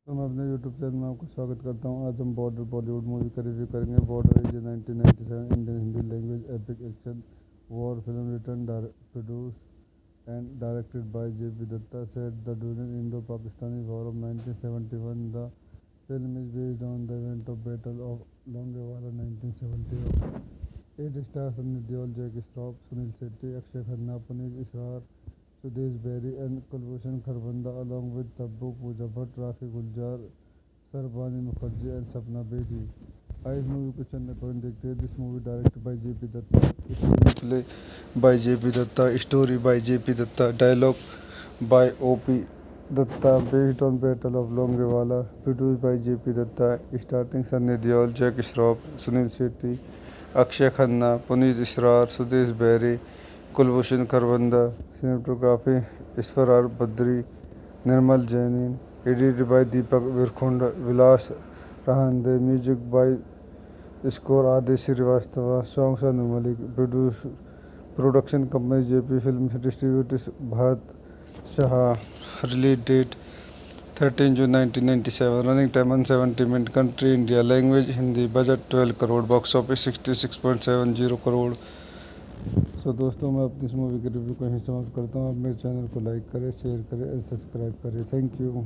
तो मैं अपने यूट्यूब चैनल में आपका स्वागत करता हूं। आज हम बॉर्डर बॉलीवुड मूवी का रिव्यू करेंगे। Border is 1997 Indian Hindi language epic action war film written produced and directed by J P. Datta set the during Indo-Pakistani War of 1971. The film is based on the event of Battle of Longewala 1971. It stars Sunny Deol, Jackie Shroff, Sunil Shetty, Akshay Khanna, Puneet Israr, Sudesh Berry and Kulbhushan Kharbanda along with Tabbu, Pooja Bhatt, Rakhi Guljar, Sarbani Mukherjee and Sapna Bedi. इस movie को चलने point देखते हैं। This movie directed by J P. Dutta, screen play by J P. Dutta, story by J P. Dutta, dialogue by OP. Dutta, based on battle of Longewala, produced by J P. Dutta, starting Sunny Deol, Jackie Shroff, Sunil Shetty, Akshaye Khanna, Puneet Issar, Sudesh Berry, Kulbhushan Kharbanda, cinematography Ishwar Badri, Nirmal जैनिन, edited by Deepak विरखुंड, Vilas रहांदे, music by score Aadesh Shrivastava, songs Anu Malik, production company JP film, distributors Bharat Shah, release date 13 June 1997, running time 170 minute, country India, language Hindi, budget 12 crore, box office 66.70 crore. So दोस्तों, मैं अपनी इस movie के review को यहीं समाप्त करता हूँ। आप मेरे चैनल को लाइक करें, शेयर करें और सब्सक्राइब करें। Thank you.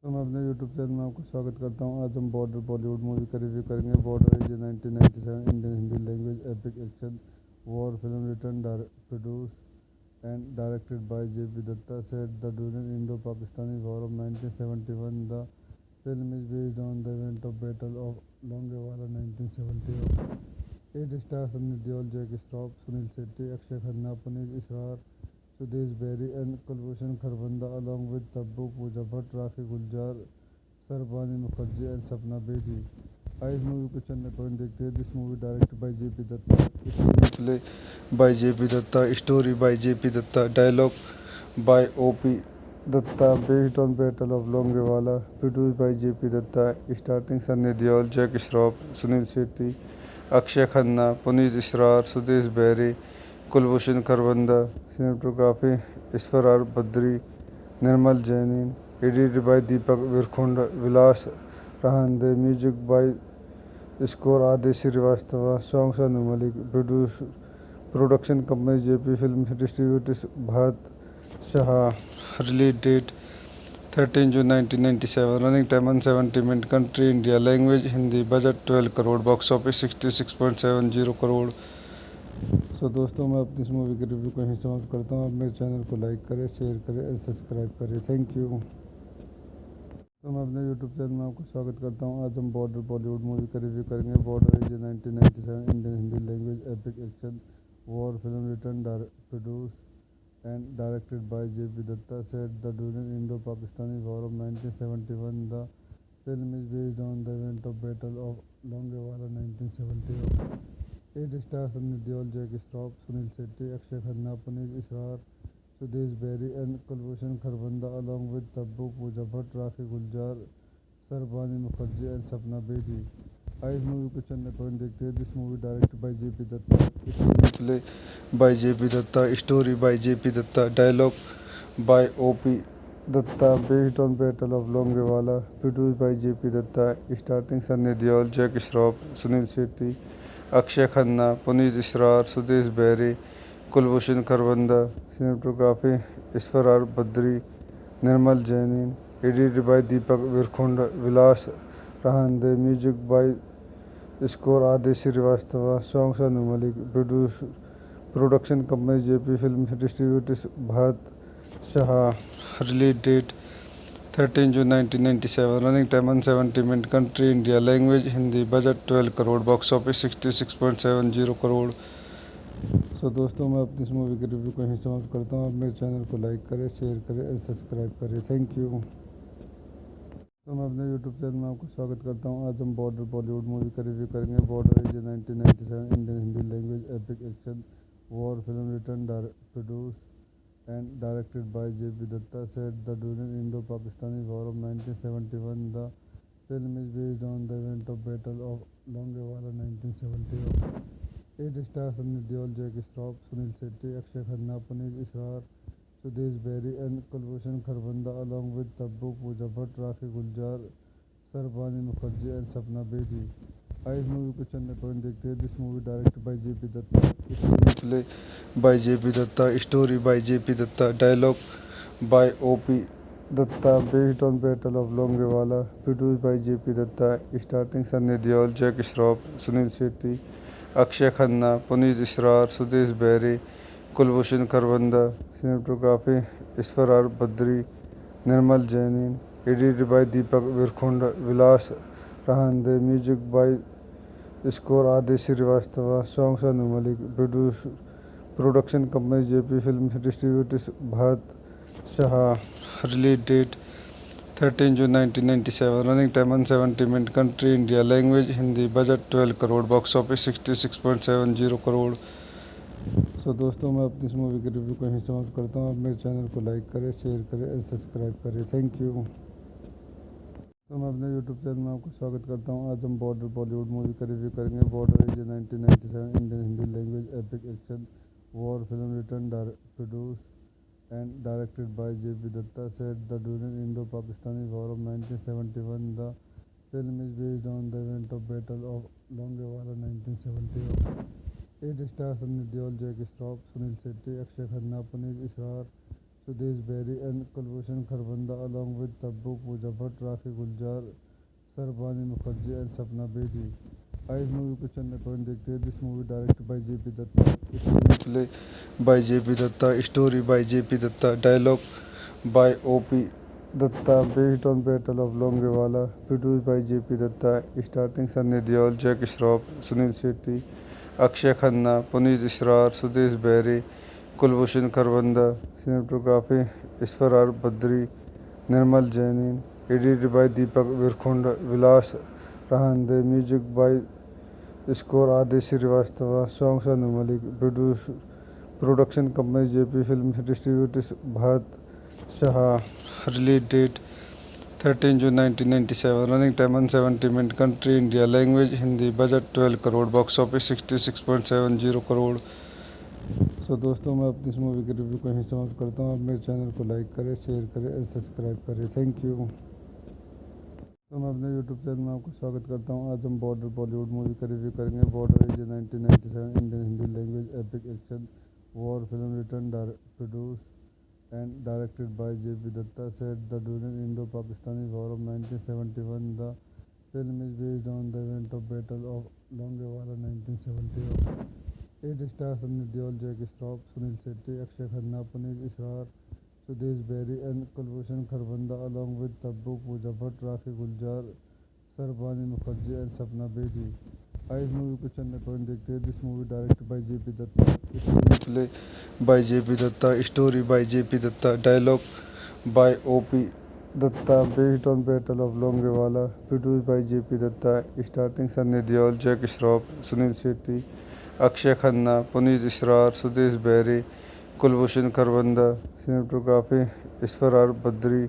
तो मैं अपने यूट्यूब चैनल में आपका स्वागत करता हूँ। आज हम बॉर्डर बॉलीवुड मूवी का रिव्यू करेंगे। Border is 1997 Indian Hindi language epic action war film written produced and directed by J P. Datta set the during Indo-Pakistani War of 1971. The film is based on the event of Battle of Longewala 1971. It stars Sunny Deol, Jackie Shroff, Sunil Shetty, Akshay Khanna, Puneet Israr, Sudesh Berry and Kulbhushan Kharbanda along with Tabbu, Pooja Bhatt, Rakhi Guljar, Sarbani Mukherjee and Sapna Bedi. इस movie को चलने point देखते हैं। This movie directed by J P. Dutta, screen play by J P. Dutta, story by J P. Dutta, dialogue by OP. Dutta, based on battle of Longewala, produced by J P. Dutta, starting Sunny Deol, Jackie Shroff, Sunil Shetty, Akshaye Khanna, Puneet Issar, Sudesh Berry, Kulbhushan Kharbanda, cinematography Ishwar Badri, Nirmal जैनिन, edited by Deepak विरखुंड, Vilas रहांदे, music by score Aadesh Shrivastava, songs Anu Malik, production company JP film, distributors Bharat Shah, release date 13 June 1997, running time 170 minute, country India, language Hindi, budget 12 crore, box office 66.70 crore. So दोस्तों, मैं अपनी इस movie के review को यहीं समाप्त करता हूँ। आप मेरे चैनल को लाइक करें, शेयर करें और सब्सक्राइब करें। Thank you. तो मैं अपने यूट्यूब चैनल में आपका स्वागत करता हूँ। आज हम बॉर्डर बॉलीवुड मूवी का रिव्यू करेंगे। Border is 1997 Indian Hindi language epic action war film written produced and directed by J P. Datta set the during Indo-Pakistani War of 1971. The film is based on the event of Battle of Longewala 1971. It stars Sunny Deol, Jackie Shroff, Sunil Shetty, Akshay Khanna, Puneet Israr, Sudesh Berry and Kulbhushan Kharbanda along with Tabbu Pooja Bhatt, Rakhi Guljar, Sarbani Mukherjee and Sapna Bedi. आइए इस movie को चंद point देखते हैं. This movie directed by JP Dutta, screen play by JP Dutta, story by JP Dutta, dialogue by O.P. Datta, based on Battle of Longewala, produced by J.P. Datta, starting Sunny Deol, Jack Shroff, Sunil Shetty, Akshay Khanna, Puneet Israr, Sudesh Berry, Kulbhushan Kharbanda, cinematography Iswarar Badri, Nirmal Jainin, edited by Deepak Virkhund, Vilas Rahande, music by score Adesh Srivastava, songs Anu Malik, production company JP Films, distributors Bharat Shah, release date 13 June 1997, running time 170 minutes, country India, language Hindi, budget 12 crore, box office 66.70 crore. दोस्तों मैं अपनी इस movie के review को यहीं समाप्त करता हूँ. आप मेरे चैनल को लाइक करें, शेयर करें और सब्सक्राइब करें. Thank you. तो मैं अपने यूट्यूब चैनल में आपको स्वागत करता हूँ. आज हम बॉर्डर बॉलीवुड मूवी का रिव्यू करेंगे. Border is 1997 Indian Hindi language epic action war film return produce and directed by J.P. Datta, set the during Indo-Pakistani War of 1971. The film is based on the event of Battle of Longewala 1971. It stars Sunny Deol, Jack Shroff, Sunil Shetty, Akshay Khanna, Puneet Israr, Sudesh Berry and Kulbhushan Kharbanda along with Tabbu Pooja Bhatt, Rakhi Guljar, Sarbani Mukherjee and Sapna Bedi. आइए इस movie को चंद point देखते हैं. This movie directed by JP Dutta, screen play by JP Dutta, story by JP Dutta, dialogue by OP Dutta, based on battle of Longewala, produced by JP Dutta, starting Sunny Deol, Jack Shroff, Sunil Shetty, Akshaye Khanna, Puneet Issar, Sudesh Berry, Kulbhushan Kharbanda, cinematography ईश्वरार Badri, Nirmal जैनिन, edited by Deepak विरखुंड, Vilas रहांदे, music by score Aadesh Shrivastava, songs Anu Malik, production company J P films, distributors Bharat Shah, release date 13 June 1997, running time 170 minute, country India, language Hindi, budget 12 crore, box office 66.70 crore. दोस्तों मैं अपनी इस movie के review को यहीं समाप्त करता हूँ. आप मेरे चैनल को लाइक करें, शेयर करें और सब्सक्राइब करें. Thank you. तो मैं अपने यूट्यूब चैनल में आपको स्वागत करता हूँ. आज हम बॉर्डर बॉलीवुड मूवी का रिव्यू करेंगे. Border is 1997 Indian Hindi language epic action war film return produce and directed by J.P. Datta, set the during Indo-Pakistani War of 1971. The film is based on the event of Battle of Longewala 1971. It stars Sunny Deol, Jack Shroff, Sunil Shetty, Akshay Khanna, Puneet Israr, Sudesh Berry and Kulbhushan Kharbanda along with Tabbu Pooja Bhatt, Rakhi Guljar, Sarbani Mukherjee and Sapna Bedi. आइए इस movie को चंद point देखते हैं. This movie directed by JP Dutta, screen play by JP Dutta, story by JP Dutta, dialogue by OP Dutta, based on battle of Longewala, produced by JP Dutta, starting Sunny Deol, Jack Shroff, Sunil Shetty, Akshaye Khanna, Puneet Issar, Sudesh Berry, Kulbhushan Kharbanda, cinematography ईश्वरार Badri, Nirmal जैनिन, edited by Deepak विरखुंड, Vilas रहांदे, music by score Aadesh Shrivastava, songs Anu Malik, production company J P films, distributors Bharat Shah, release date 13 June 1997, running time 170 minute, country India, language Hindi, budget 12 crore, box office 66.70 crore. दोस्तों मैं अपनी इस movie के review को यहीं समाप्त करता हूँ. आप मेरे चैनल को लाइक करें, शेयर करें और सब्सक्राइब करें. Thank you. तो मैं अपने यूट्यूब चैनल में आपको स्वागत करता हूँ. आज हम बॉर्डर बॉलीवुड मूवी का रिव्यू करेंगे. Border is 1997 Indian Hindi language epic action war film return produce and directed by J.P. Datta, set the during Indo-Pakistani War of 1971. The film is based on the event of Battle of Longewala 1971. It stars Sunny Deol, Jack Shroff, Sunil Shetty, Akshay Khanna, Puneet Israr, Sudesh Berry and Kulbhushan Kharbanda along with Tabbu Pooja Bhatt, Rakhi Guljar, Sarbani Mukherjee and Sapna Bedi. आइए इस movie को चंद point देखते हैं. This movie directed by JP Dutta, screen play by JP Dutta, story by JP Dutta, dialogue by OP Dutta, based on battle of Longewala, produced by JP Dutta, starting Sunny Deol, Jack Shroff, Sunil Shetty, Akshaye Khanna, Puneet Issar, Sudesh Berry, Kulbhushan Kharbanda, cinematography Isfarar Badri,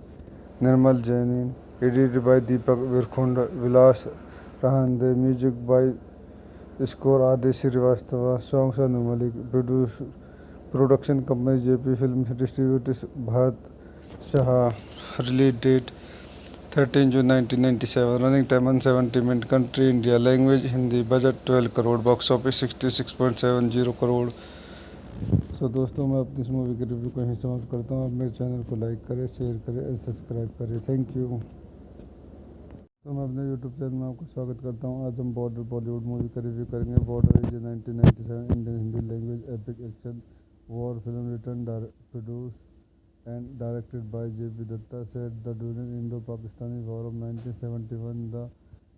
Nirmal Jainin, edited by Deepak Virkhunda, Vilas Rahande, music by score Adi Srivastava, songs are Numalik, production company JP Films, distributors Bharat Shah, release date 13 June 1997, running time 170 minutes, country India, language Hindi, budget 12 crore, box office 66.70 crore. So दोस्तों मैं अपनी इस movie के review को यहीं समाप्त करता हूँ। आप मेरे चैनल को लाइक करें, शेयर करें और सब्सक्राइब करें। Thank you. तो मैं अपने यूट्यूब चैनल में आपको स्वागत करता हूँ। आज हम बॉर्डर बॉलीवुड मूवी का रिव्यू करेंगे। Border is 1997 Indian Hindi language epic action war film written produce and directed by JP Dutta, set the during इंडो-पाकिस्तानी war of 1971। The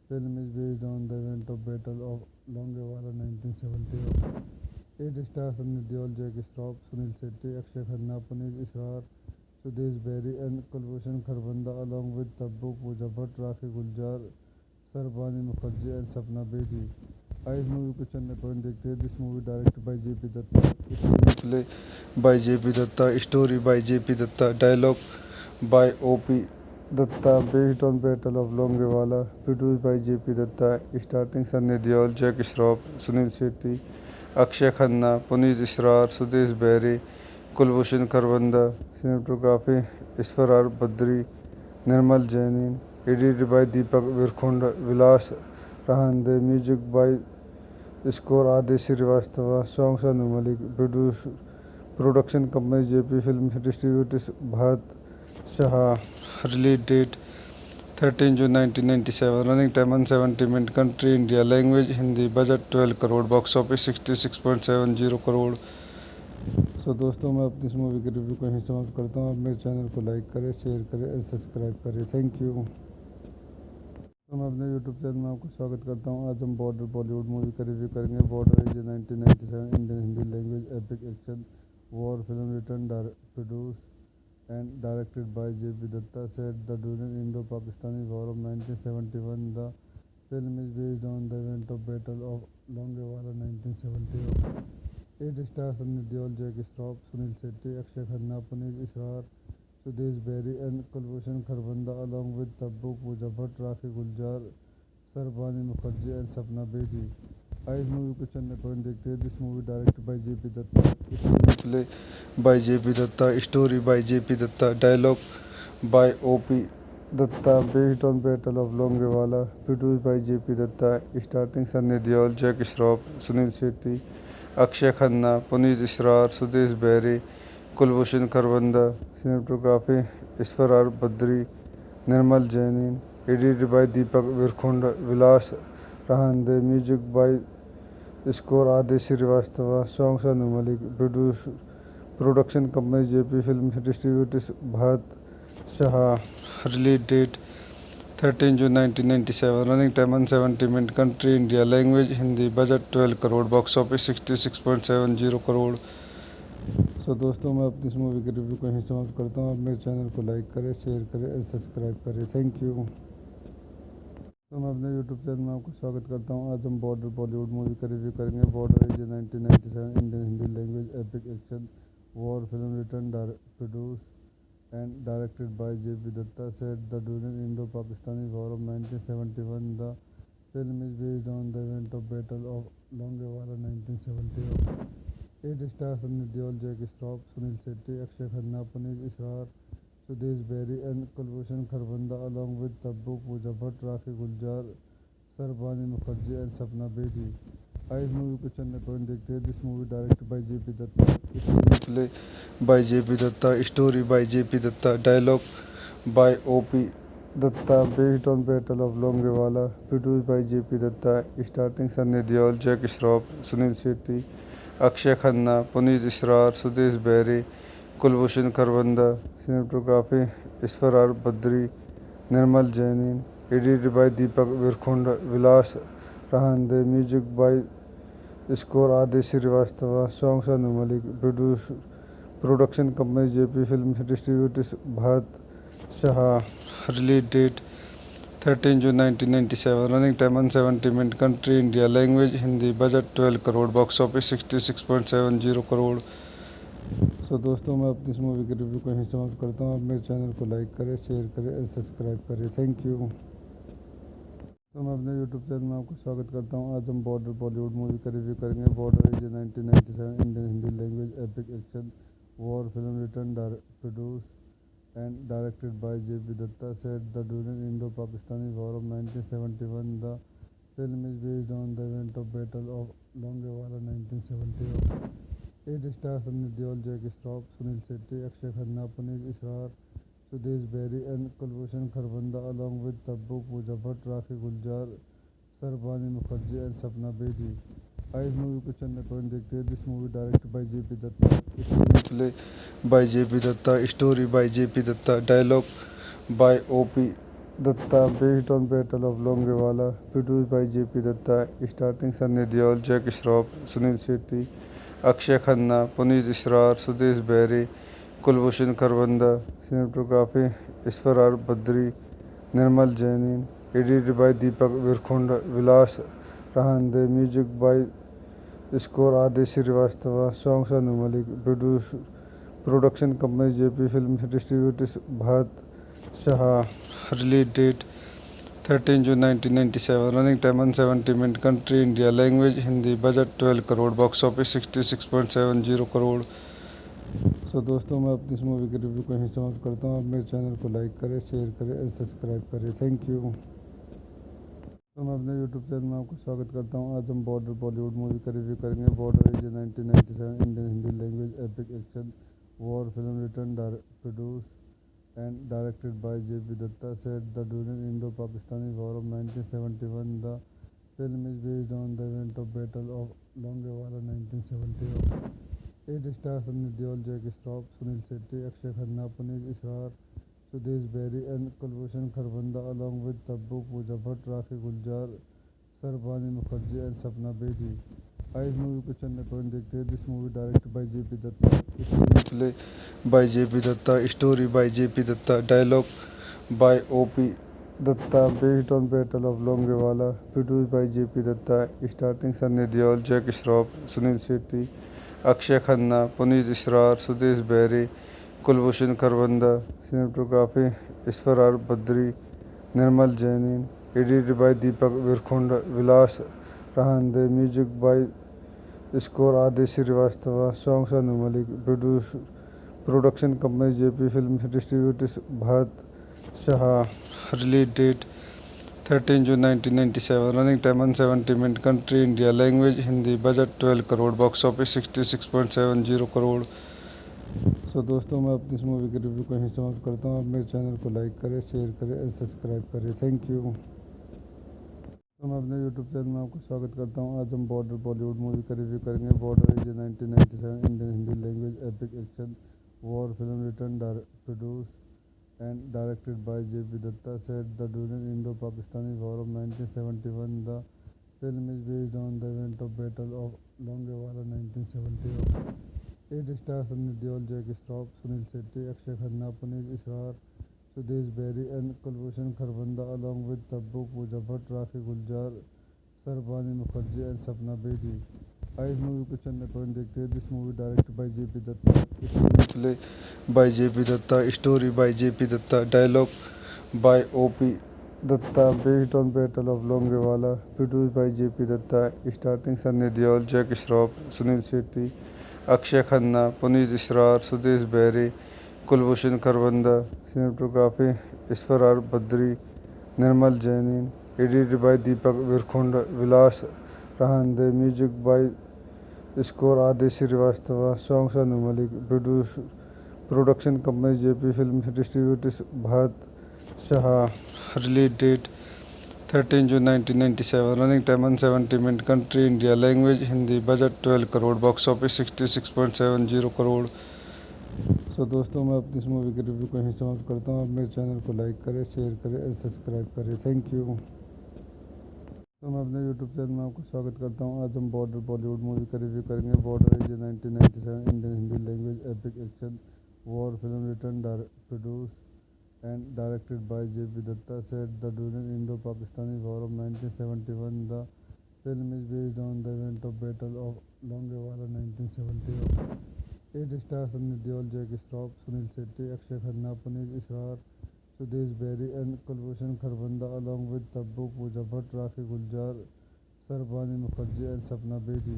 film is based on the event of battle of Longewala 1971। It stars Sunny Deol, Jackie Shroff, Sunil Shetty, Akshay Khanna, Puneet Israr, Sudesh Berry and Kulbhushan Kharbanda, along with Tabu, Pooja Bhatt, Rakhi Guljar, Sarbani Mukherjee and Sapna Bedi. इस movie को चलने पर देखते हैं। This movie directed by JP Dutta, screenplay by JP Dutta, story by JP Dutta, dialogue by OP Dutta, based on battle of Longewala, produce by JP Dutta, starting Sunny Deol, Jackie Shroff, Sunil Shetty, Akshaye Khanna, Puneet Issar, Sudesh Berry, Kulbhushan Kharbanda, cinematography ईश्वरार Badri, Nirmal जैनिन, edited by Deepak विरखुंड, Vilas रहांदे, music by score आदि Shrivastava, songs Anu Malik, production company JP film, distributors Bharat Shah, release date 13 June 1997, running time 170 minutes, country India, language Hindi, budget 12 crore, box office 66.70 crore. So दोस्तों मैं अपनी इस movie के review को यहीं समाप्त करता हूँ। आप मेरे चैनल को लाइक करें, शेयर करें और सब्सक्राइब करें। Thank you. तो मैं अपने यूट्यूब चैनल में आपको स्वागत करता हूँ। आज हम बॉर्डर बॉलीवुड मूवी का रिव्यू करेंगे। Border is 1997 Indian Hindi language epic action war film written produce and directed by JP Datta, set the during Indo-Pakistani War of 1971. The film is based on the event of Battle of Longewala 1971. It stars Sunny Deol, Jackie Shroff, Sunil Shetty, Akshay Khanna, Puneet Israr, Sudesh Berry and Kulbhushan Kharbanda, along with Tabu, Pooja Bhatt, Rakhi Guljar, Sarbani Mukherjee and Sapna Bedi. इस movie को चलने पर देखते हैं। This movie directed by JP Dutta, screenplay by JP Dutta, story by JP Dutta, dialogue by OP Dutta, based on battle of Longewala, produce by JP Dutta, starting Sunny Deol, Jackie Shroff, Sunil Shetty, Akshaye Khanna, Puneet Issar, Sudesh Berry, Kulbhushan Kharbanda, cinematography ईश्वरार Badri, Nirmal जैनिन, edited by Deepak विरखुंड, Vilas रहांदे, music by score आदि Shrivastava, songs Anu Malik, production company JP film, distributors Bharat Shah, release date 13 June 1997, running time 170 minutes, country India, language Hindi, budget 12 crore, box office 66.70 crore. So दोस्तों मैं अपनी इस movie के review को यहीं समाप्त करता हूँ। आप मेरे चैनल को लाइक करें, शेयर करें और सब्सक्राइब करें। Thank you. तो मैं अपने यूट्यूब चैनल में आपको स्वागत करता हूँ। आज हम बॉर्डर बॉलीवुड मूवी का रिव्यू करेंगे। Border is 1997 Indian Hindi language epic action war film written produce and directed by JP Dutta, set the during इंडो-पाकिस्तानी war of 1971. The film is based on the event of battle of Longewala 1971. It stars Sunny Deol, Jackie Shroff, Sunil Shetty, Akshaye Khanna, Puneet Issar, Sudesh Berry and Kulbhushan Kharbanda, along with Tabu, Pooja Bhatt, Rakhi Guljar, Sarbani Mukherjee and Sapna Bedi. इस movie को चलने पर देखते हैं। This movie directed by JP Dutta, screenplay by JP Dutta, story by JP Dutta, dialogue by OP Dutta, based on battle of Longewala, produce by JP Dutta, starting Sunny Deol, Jackie Shroff, Sunil Shetty, Akshaye Khanna, Puneet Issar, Sudesh Berry, Kulbhushan Kharbanda, cinematography ईश्वरार Badri, Nirmal जैनिन, edited by Deepak विरखुंड, Vilas रहांदे, music by score आदि Shrivastava, songs Anu Malik, production company JP film, distributors Bharat Shah, release date 13 June 1997, running time 170 minutes, country India, language Hindi, budget 12 crore, box office 66.70 crore. दोस्तों मैं अपनी इस movie के review को यहीं समाप्त करता हूँ। आप मेरे चैनल को लाइक करें, शेयर करें और सब्सक्राइब करें। Thank you. तो मैं अपने यूट्यूब चैनल में आपको स्वागत करता हूँ। आज हम बॉर्डर बॉलीवुड मूवी का रिव्यू करेंगे। Border is 1997 Indian Hindi language epic action war film written produce and directed by J.P. Datta, set the during Indo-Pakistani War of 1971. The film is based on the event of Battle of Longewala 1971. It stars Sunny Deol, Jackie Shroff, Sunil Shetty, Akshay Khanna, Puneet Israr, Sudesh Berry and Kulbhushan Kharbanda along with Tabbu Pooja Bhatt, Rakhi Guljar, Sarbani Mukherjee and Sapna Bedi. इस movie को चंद point देखते हैं। This movie directed by JP Dutta, screen play by JP Dutta, story by JP Dutta, dialogue by OP Dutta, based on battle of Longewala, produce by JP Dutta, starting Sunny Deol, Jackie Shroff, Sunil Shetty, Akshaye Khanna, Puneet Issar, Sudesh Berry, Kulbhushan Kharbanda, cinematography Ishwar are Badri, Nirmal जैनिन, edited by Deepak विरखुंड, Vilas रहांदे, music by score आदि Shrivastava, songs Anu Malik, production company JP film, distributors Bharat Shah, release date 13 June 1997, running time 170 minute, country India, language Hindi, budget 12 crore, box office 66.70 crore. दोस्तों मैं अपनी इस movie के review को यहीं समाप्त करता हूँ। आप मेरे चैनल को लाइक करें, शेयर करें और सब्सक्राइब करें। Thank you. तो मैं अपने यूट्यूब चैनल में आपको स्वागत करता हूँ। आज हम बॉर्डर बॉलीवुड मूवी का रिव्यू करेंगे। Border is 1997 Indian Hindi language epic action war film written produce and directed by J.P. Datta, set the during Indo-Pakistani War of 1971. The film is based on the event of Battle of Longewala 1971. It stars Sunny Deol, Jackie Shroff, Sunil Shetty, Akshay Khanna, Puneet Israr, Sudesh Berry and Kulbhushan Kharbanda along with Tabbu Pooja Bhatt, Rakhi Guljar, Sarbani Mukherjee and Sapna Bedi. इस movie को चंद point देखते हैं। This movie directed by JP Dutta, screen play by JP Dutta, story by JP Dutta, dialogue by OP Dutta, based on battle of Longewala, produce by JP Dutta, starting Sunny Deol, Jackie Shroff, Sunil Shetty, Akshaye Khanna, Puneet Issar, Sudesh Berry, Kulbhushan Kharbanda, cinematography Ishwar are Badri, Nirmal जैनिन, edited by Deepak विरखुंड, Vilas रहांदे, music by score आदि Shrivastava, songs Anu Malik, production company JP film, distributors Bharat Shah, release date 13 June 1997, running time 170 minute, country India, language Hindi, budget 12 crore, box office 66.70 crore. दोस्तों मैं अपनी इस movie के review को यहीं समाप्त करता हूँ। आप मेरे चैनल को लाइक करें, शेयर करें और सब्सक्राइब करें। Thank you. तो मैं अपने यूट्यूब चैनल में आपको स्वागत करता हूँ। आज हम बॉर्डर बॉलीवुड मूवी का रिव्यू करेंगे। Border is 1997 Indian Hindi language epic action war film written produce and directed by J.P. Datta, set the during Indo-Pakistani War of 1971. The film is based on the event of Battle of Longewala 1971. It stars Sunny Deol, Jackie Shroff, Sunil Shetty, Akshay Khanna, Puneet Israr, Sudesh Berry and Kulbhushan Kharbanda along with Tabbu Pooja Bhatt, Rakhi Guljar, Sarbani Mukherjee and Sapna Bedi. इस movie को चंद point देखते हैं। This movie directed by JP Dutta, screen play by JP Dutta, story by JP Dutta, dialogue by OP Dutta, based on battle of Longewala, produce by JP Dutta, starting Sunny Deol, Jackie Shroff, Sunil Shetty, Akshaye Khanna, Puneet Issar, Sudesh Berry, Kulbhushan Kharbanda, cinematography Ishwar are Badri, Nirmal जैनिन, edited by Deepak विरखुंड, Vilas रहांदे, music by score आदि Shrivastava, songs Anu Malik, production company JP film, distributors Bharat Shah, release date 13 June 1997, running time 170 minute, country India, language Hindi, budget 12 crore, box office 66.70 crore. दोस्तों मैं अपनी इस movie के review को यहीं समाप्त करता हूँ। आप मेरे चैनल को लाइक करें, शेयर करें और सब्सक्राइब करें। Thank you. तो मैं अपने यूट्यूब चैनल में आपको स्वागत करता हूँ। आज हम बॉर्डर बॉलीवुड मूवी का रिव्यू करेंगे। Border is 1997 Indian Hindi language epic action war film written produce and directed by J.P. Datta, set the during Indo-Pakistani War of 1971. The film is based on the event of Battle of Longewala 1971. It stars Sunny Deol, Jackie Shroff, Sunil Shetty, Akshay Khanna, Puneet Israr, Sudesh Berry and Kulbhushan Kharbanda along with Tabbu, Pooja Bhatt, Rakhi Guljar, Sarbani Mukherjee and Sapna Bedi.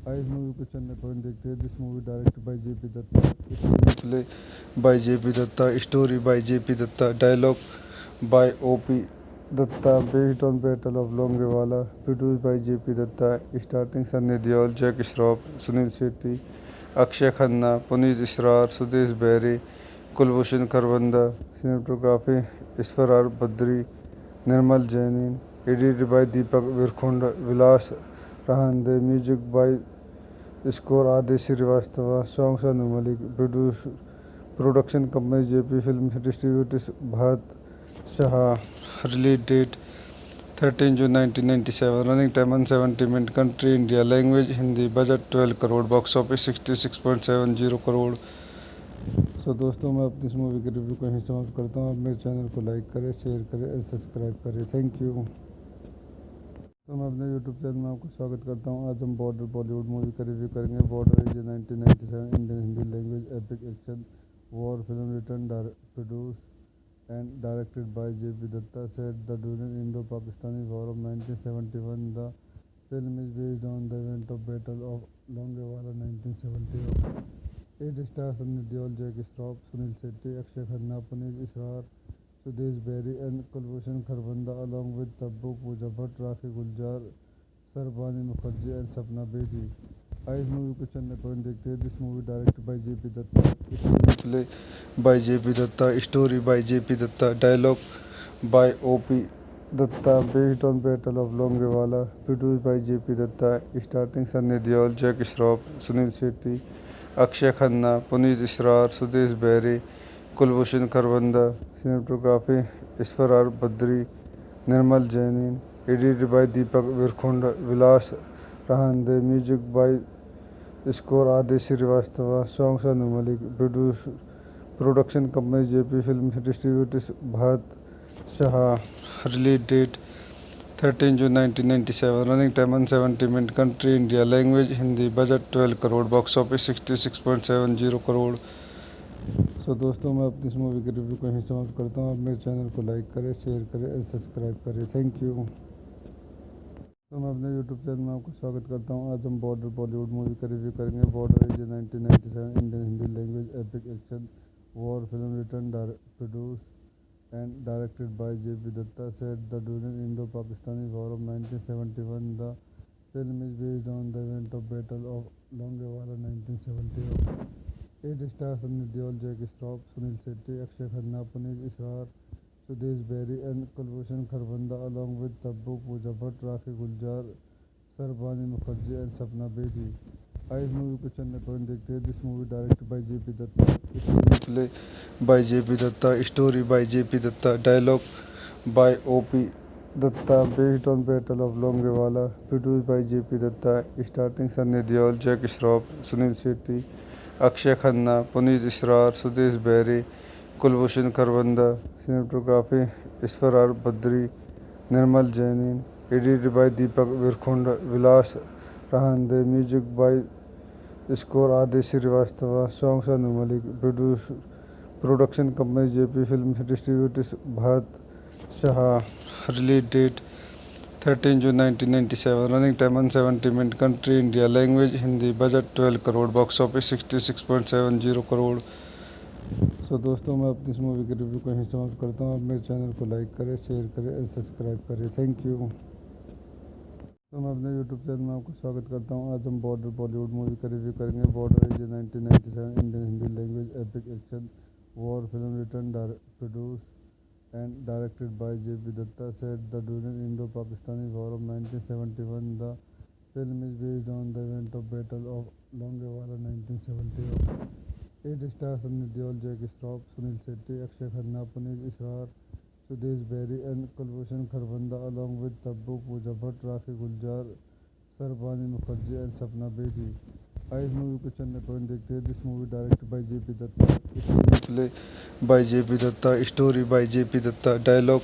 इस movie को चलने पर देखते हैं. This movie directed by JP Dutta, screenplay by JP Dutta, story by JP Dutta, dialogue by OP Dutta, based on battle of Longewala, produce by JP Dutta, starting Sunny Deol, Jackie Shroff, Sunil Shetty, Akshaye Khanna, Puneet Issar, Sudesh Berry, Kulbhushan Kharbanda, cinematography ईश्वरार Badri, Nirmal जैनिन, edited by Deepak विरखुंड, Vilas रहांदे, music by score Aadesh Shrivastava, songs Anu Malik, production company JP film, distributors Bharat Shah, release date 13 June 1997, running time 170 minute, country India, language Hindi, budget 12 crore, box office 66.70 crore. So दोस्तों, मैं अपनी इस movie के review को यहीं समाप्त करता हूँ. आप मेरे चैनल को लाइक करें, शेयर करें और सब्सक्राइब करें. Thank you. तो मैं अपने यूट्यूब चैनल में आपको स्वागत करता हूँ. आज हम बॉर्डर बॉलीवुड मूवी का रिव्यू करेंगे. Border is 1997 Indian Hindi language epic action war film return produce and directed by J.P. Datta, set the during Indo-Pakistani War of 1971. The film is based on the event of Battle of Longewala 1971. It stars Sunny Deol, Jackie Shroff, Sunil Shetty, Akshay Khanna, Puneet Israr, Sudesh Berry and Kulbhushan Kharbanda along with Tabbu, Pooja Bhatt, Rakhi Guljar, Sarbani Mukherjee and Sapna Bedi. इस movie को चलने पर देखते हैं. This movie directed by JP Dutta, screenplay by JP Dutta, story by JP Dutta, dialogue by OP Dutta, based on battle of Longewala, produce by JP Dutta, starting Sunny Deol, Jackie Shroff, Sunil Shetty, Akshaye Khanna, Puneet Issar, Sudesh Berry, Kulbhushan Kharbanda, cinematography ईश्वरार Badri, Nirmal जैनिन, edited by Deepak विरखुंड, Vilas रहांदे, music by score Aadesh Shrivastava, songs Anu Malik, production company JP film, distributors Bharat Shah, release date 13 June 1997, running time 170 minute, country India, language Hindi, budget 12 crore, box office 66.70 crore. So दोस्तों, मैं अपनी इस movie के review को यहीं समाप्त करता हूँ. आप मेरे चैनल को लाइक करें, शेयर करें और सब्सक्राइब करें. Thank you. तो मैं अपने यूट्यूब चैनल में आपको स्वागत करता हूँ. आज हम बॉर्डर बॉलीवुड मूवी का रिव्यू करेंगे. Border is 1997 Indian Hindi language epic action war film return produce and directed by J.P. Datta, set the during Indo-Pakistani War of 1971. The film is based on the event of Battle of Longewala 1971. It stars Sunny Deol, Jackie Shroff, Sunil Shetty, Akshay Khanna, Puneet Israr, Sudesh Berry and Kulbhushan Kharbanda along with Tabbu, Pooja Bhatt, Rakhi Guljar, Sarbani Mukherjee and Sapna Bedi. इस movie को चलने पर देखते हैं. This movie directed by JP Dutta, screenplay by JP Dutta, story by JP Dutta, dialogue by OP Dutta, based on battle of Longewala, produce by JP Dutta, starting Sunny Deol, Jackie Shroff, Sunil Shetty, Akshaye Khanna, Puneet Issar, Sudesh Berry and Kulbhushan Kharbanda along with Tabbu, Pooja Bhatt, Rakhi Guljar, Sarbani Mukherjee and Sapna Bedi. इस movie को चलने पर देखते हैं. This movie directed by JP Dutta, screenplay by JP Dutta, story by JP Dutta, dialogue by OP Dutta, based on battle of Longewala, produce by JP Dutta, starting Sunny Deol, Jackie Shroff, Sunil Shetty, Akshaye Khanna, Puneet Issar, Sudesh Berry, Kulbhushan Kharbanda, cinematography ईश्वरार Badri, Nirmal जैनिन, edited by Deepak विरखुंड, Vilas रहांदे, music by score Aadesh Shrivastava, songs Anu Malik, production company JP film, distributors Bharat Shah, release date 13 June 1997, running time 170 minute, country India, language Hindi, budget 12 crore, box office 66.70 crore. So दोस्तों, मैं अपनी इस movie के review को यहीं समाप्त करता हूँ. आप मेरे चैनल को लाइक करें, शेयर करें और सब्सक्राइब करें. Thank you. तो मैं अपने यूट्यूब चैनल में आपको स्वागत करता हूँ. आज हम बॉर्डर बॉलीवुड मूवी का रिव्यू करेंगे. Border is 1997 Indian Hindi language epic action war film return produce and directed by J.P. Datta, set the during Indo-Pakistani War of 1971. The film is based on the event of Battle of Longewala 1971. It stars Sunny Deol, Jackie Shroff, Sunil Shetty, Akshay Khanna, Puneet Israr, Sudesh Berry and Kulbhushan Kharbanda along with Tabbu, Pooja Bhatt, Rakhi Guljar, Sarbani Mukherjee and Sapna Bedi. इस movie को चलने पर देखते हैं. This movie directed by JP Dutta, screenplay by JP Dutta, story by JP Dutta, dialogue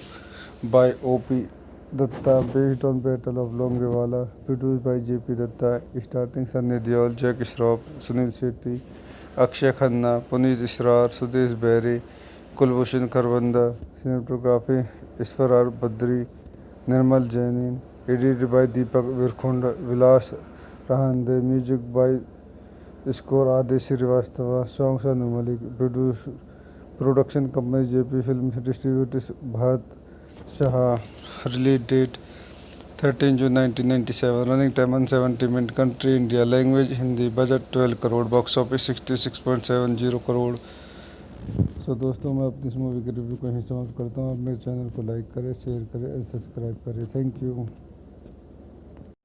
by OP Dutta, based on battle of Longewala, produce by JP Dutta, starting Sunny Deol, Jackie Shroff, Sunil Shetty, Akshaye Khanna, Puneet Issar, Sudesh Berry, Kulbhushan Kharbanda, cinematography Ishwar are Badri, Nirmal जैनिन, edited by Deepak विरखुंड, Vilas रहांदे, music by score Aadesh Shrivastava, songs Anu Malik, production company JP film distributors Bharat Shah, release date 13 June 1997, running time 170 minute, country India, language Hindi, budget 12 crore, box office 66.70 crore. So दोस्तों, मैं अपनी इस movie के review को यहीं समाप्त करता हूँ। आप मेरे चैनल को लाइक करें, शेयर करें और सब्सक्राइब करें। Thank you.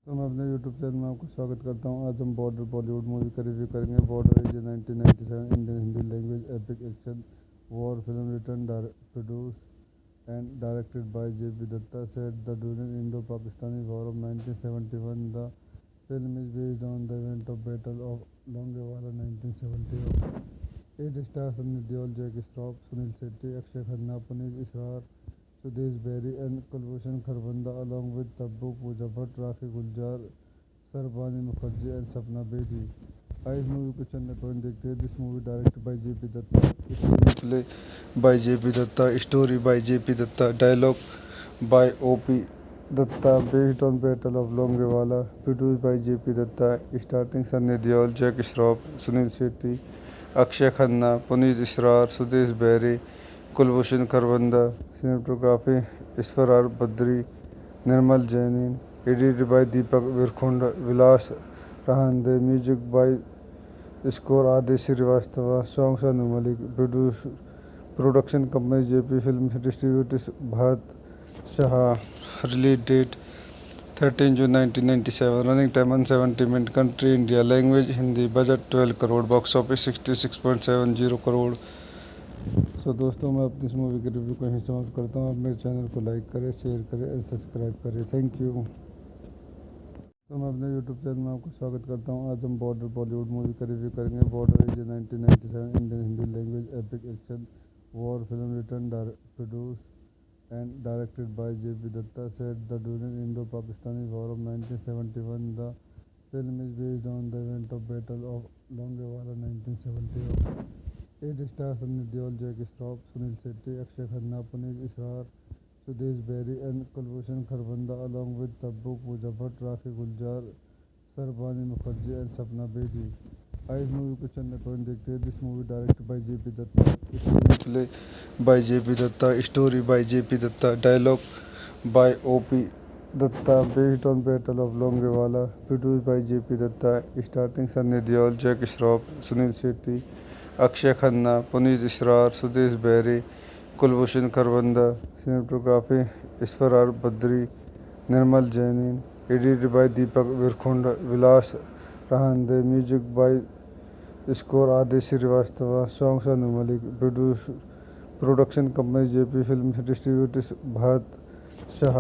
तो मैं अपने यूट्यूब चैनल में आपको स्वागत करता हूँ। आज हम बॉर्डर बॉलीवुड मूवी का रिव्यू करेंगे। Border is 1997 Indian Hindi language epic action war film return produce and directed by J.P. Datta, set the during Indo-Pakistani War of 1971. The film is based on the event of Battle of Longewala 1971. It stars Sunny Deol, Jackie Shroff, Sunil Shetty, Akshay Khanna, Puneet Israr, Sudesh Berry and Kulbhushan Kharbanda, along with Tabbu Pooja Bhatt, Rakhi Guljar, Sarbani Mukherjee and Sapna Bedi. इस movie को चलने पर देखते हैं। This movie directed by JP Dutta, screen play by JP Dutta, story by JP Dutta, dialogue by OP Dutta, based on battle of Longewala, produce by JP Dutta, starting Sunny Deol, Jackie Shroff, Sunil Shetty, Akshaye Khanna, Puneet Issar, Sudesh Berry, Kulbhushan Kharbanda, cinematography Ishwar are Badri, Nirmal जैनिन, edited by Deepak विरखुंड, Vilas रहांदे, music by score Aadesh Shrivastava, songs Anu Malik, production company JP film distributors Bharat Shah, release date 13 June 1997, running time 170 minute, country India, language Hindi, budget 12 crore, box office 66.70 crore. So दोस्तों, मैं अपनी इस movie के review को यहीं समाप्त करता हूँ। आप मेरे चैनल को लाइक करें, शेयर करें और सब्सक्राइब करें। Thank you. तो मैं अपने यूट्यूब चैनल में आपको स्वागत करता हूँ। आज हम बॉर्डर बॉलीवुड मूवी का रिव्यू करेंगे। Border is 1997 Indian Hindi language epic action war film return produce and directed by JP Dutta, set the during इंडो-पाकिस्तानी war of 1971. The film is based on the event of battle of Longewala 1971. It stars Sunny Deol, Jackie Shroff, Sunil Shetty, Akshaye Khanna, Puneet Issar, Sudesh Berry and Kulbhushan Kharbanda, along with Tabbu Pooja Bhatt, Rakhi Guljar, Sarbani Mukherjee and Sapna Bedi. इस movie को चलने पर देखते हैं। This movie directed by JP Dutta, screen play by JP Dutta, story by JP Dutta, dialogue by OP Dutta, based on battle of Longewala, produce by JP Dutta, starting Sunny Deol, Jackie Shroff, Sunil Shetty, Akshaye Khanna, Puneet Issar, Sudesh Berry, Kulbhushan Kharbanda, cinematography Ishwar are Badri, Nirmal जैनिन, edited by Deepak विरखुंड, Vilas रहांदे, music by score Aadesh Shrivastava, songs Anu Malik, production company JP film distributors Bharat Shah,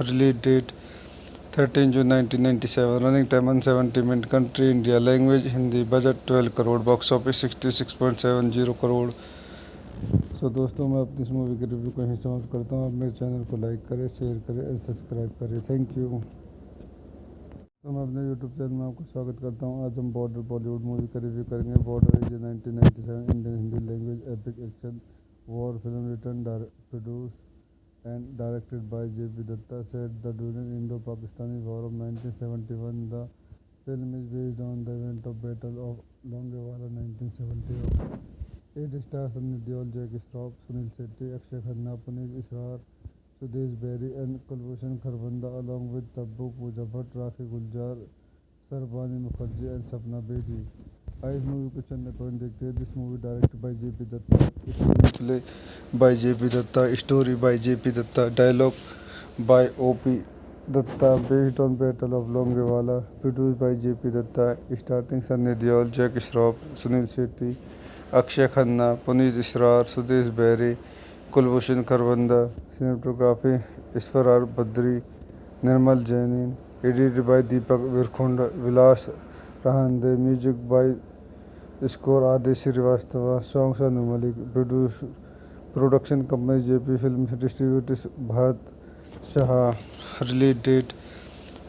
release date 13 June 1997, running time 170 minute, country India, language Hindi, budget 12 crore, box office 66.70 crore. So दोस्तों, मैं अपनी इस movie के review को यहीं समाप्त करता हूँ। आप मेरे चैनल को लाइक करें, शेयर करें और सब्सक्राइब करें। Thank you. तो मैं अपने यूट्यूब चैनल में आपको स्वागत करता हूँ। आज हम बॉर्डर बॉलीवुड मूवी का रिव्यू करेंगे। Border is 1997 Indian Hindi language epic action war film return produce and directed by JP Dutta, set the during इंडो-पाकिस्तानी war of 1971. The film is based on the event of battle of Longewala 1971. It stars Sunny Deol, Jackie Shroff, Sunil Shetty, Akshay Khanna, Puneet Israr, Sudesh Berry and Kulbhushan Kharbanda, along with Tabbu Pooja Bhatt, Rakhi Guljar, Sarbani Mukherjee and Sapna Bedi. इस movie को चलने पर देखते हैं। This movie directed by JP Dutta, screen play by JP Dutta, story by JP Dutta, dialogue by OP Dutta, based on battle of Longewala, produce by JP Dutta, starting Sunny Deol, Jackie Shroff, Sunil Shetty, Akshaye Khanna, Puneet Issar, Sudesh Berry, Kulbhushan Kharbanda, cinematography Ishwar are Badri, Nirmal जैनिन, edited by Deepak विरखुंड, Vilas रहांदे, music by score Aadesh Shrivastava, songs Anu Malik, production company JP film distributors Bharat Shah, release date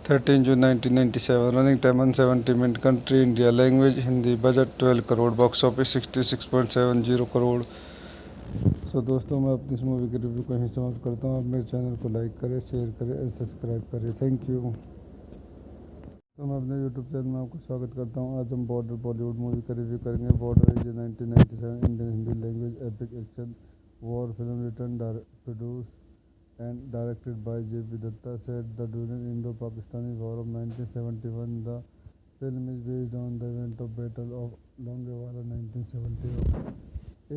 13 June 1997, running time 170 minutes, country India, language Hindi, budget 12 crore, box office 66.70 crore. दोस्तों मैं अपनी इस movie के review को यहीं समाप्त करता हूँ। आप मेरे चैनल को लाइक करें, शेयर करें और सब्सक्राइब करें। Thank you. तो मैं अपने यूट्यूब चैनल में आपको स्वागत करता हूँ। आज हम बॉर्डर बॉलीवुड मूवी का रिव्यू करेंगे। Border is 1997 Indian Hindi language epic action war film return produce and directed by J.P. Datta, set the during Indo-Pakistani War of 1971. The film is based on the event of Battle of Longewala 1971.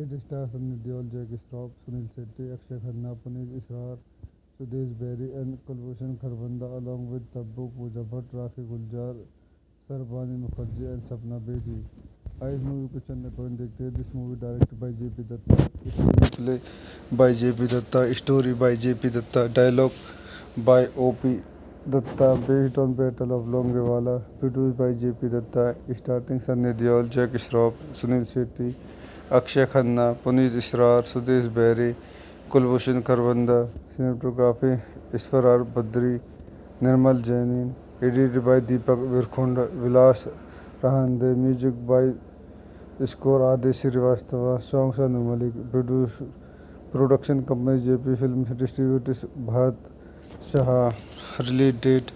It stars Sunny Deol, Jackie Shroff, Sunil Shetty, Akshay Khanna, Puneet Israr, Sudesh Berry and Kulbhushan Kharbanda along with Tabbu Pooja Bhatt, Rakhi Guljar, Sarbani Mukherjee and Sapna Bedi. इस movie को चंद point देखते हैं। This movie directed by JP Dutta, screen play by JP Dutta, story by JP Dutta, dialogue by OP Dutta, based on battle of Longewala, produce by JP Dutta, starting Sunny Deol, Jackie Shroff, Sunil Shetty, Akshaye Khanna, Puneet Issar, Sudesh Berry, Kulbhushan Kharbanda, cinematography Ishwar are Badri, Nirmal जैनिन, edited by Deepak विरखुंड, Vilas रहांदे, music by score आदि Shrivastava, songs Anu Malik, production company JP film, distributors Bharat Shah, release date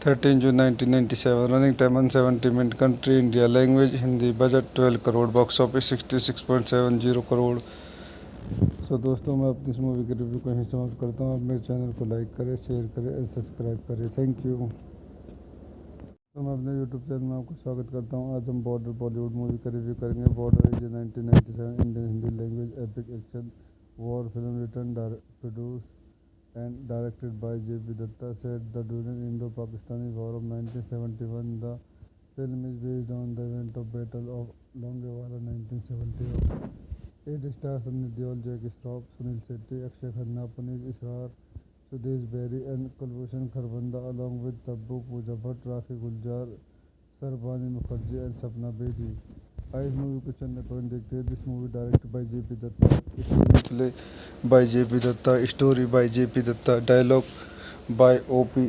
13 June 1997, running time 170 minute, country India, language Hindi, budget 12 crore, box office 66.70 crore. दोस्तों मैं अपनी इस movie के review को यहीं समाप्त करता हूँ। आप मेरे चैनल को लाइक करें, शेयर करें और सब्सक्राइब करें। Thank you. तो मैं अपने यूट्यूब चैनल में आपको स्वागत करता हूँ। आज हम बॉर्डर बॉलीवुड मूवी का रिव्यू करेंगे। Border is 1997 Indian Hindi language epic action war film return produce and directed by JP Dutta, set the during Indo Pakistani war of 1971. The film is based on the event of battle of Longewala 1971. It stars Sunny Deol, Jackie Shroff, Sunil Shetty, Akshaye Khanna, Puneet Issar, Sudesh Berry and Kulbhushan Kharbanda along with Tabbu Pooja Bhatt, Rakhi Guljar, Sarbani Mukherjee and Sapna Bedi. इस movie को चंद point देखते हैं। This movie directed by JP Dutta, screen play by JP Dutta, story by JP Dutta, dialogue by OP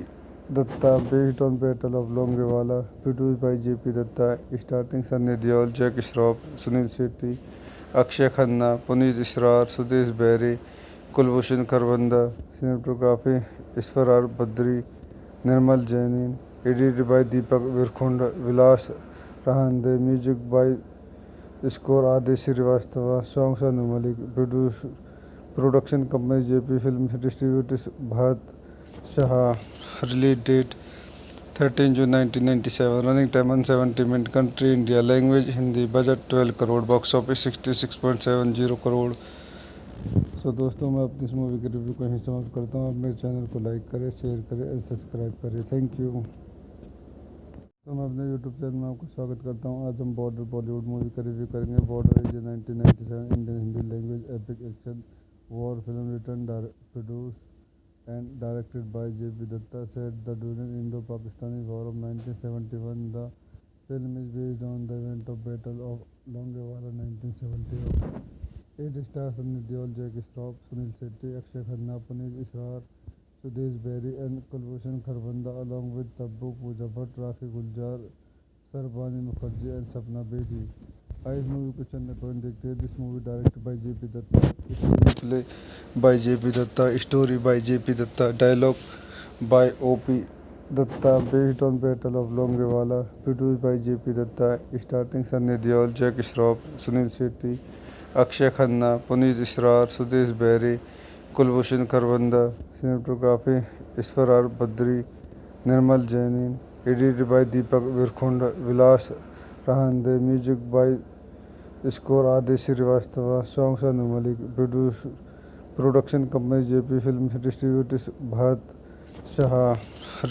Dutta, based on battle of Longewala, produce by JP Dutta, starting Sunny Deol, Jackie Shroff, Sunil Shetty, Akshaye Khanna, Puneet Issar, Sudesh Berry, Kulbhushan Kharbanda, cinematography Ishwar are Badri, Nirmal जैनिन, edited by Deepak विरखुंड, Vilas रहांदे, music by score आदि Shrivastava, songs Anu Malik, production company JP film, distributors Bharat Shah, release date 13 June 1997, running time 170 minute, country India, language Hindi, budget 12 crore, box office 66.70 crore. दोस्तों मैं अपनी इस movie के review को यहीं समाप्त करता हूँ। आप मेरे चैनल को लाइक करें, शेयर करें और सब्सक्राइब करें। Thank you. तो मैं अपने यूट्यूब चैनल में आपको स्वागत करता हूँ। आज हम बॉर्डर बॉलीवुड मूवी का रिव्यू करेंगे। Border is 1997 Indian Hindi language epic action war film return produce and directed by JP Dutta, set the during Indo Pakistani war of 1971. The film is based on the event of battle of Longewala 1971. It stars Sunny Deol, Jackie Shroff, Sunil Shetty, Akshay Khanna, Puneet Israr, Sudesh Berry and Kulbhushan Kharbanda along with Tabbu Pooja Bhatt, Rakhi Guljar, Sarbani Mukherjee and Sapna Bedi. इस movie को चंद point देखते हैं। This movie directed by JP Dutta, screen play by JP Dutta, story by JP Dutta, dialogue by OP Dutta, based on battle of Longewala, produce by JP Dutta, starting Sunny Deol, Jackie Shroff, Sunil Shetty, Akshaye Khanna, Puneet Issar, Sudesh Berry, Kulbhushan Kharbanda, cinematography Ishwar are Badri, Nirmal जैनिन, edited by Deepak विरखुंड, Vilas रहांदे, music by score आदि Shrivastava, songs Anu Malik, production company JP film, distributors Bharat Shah,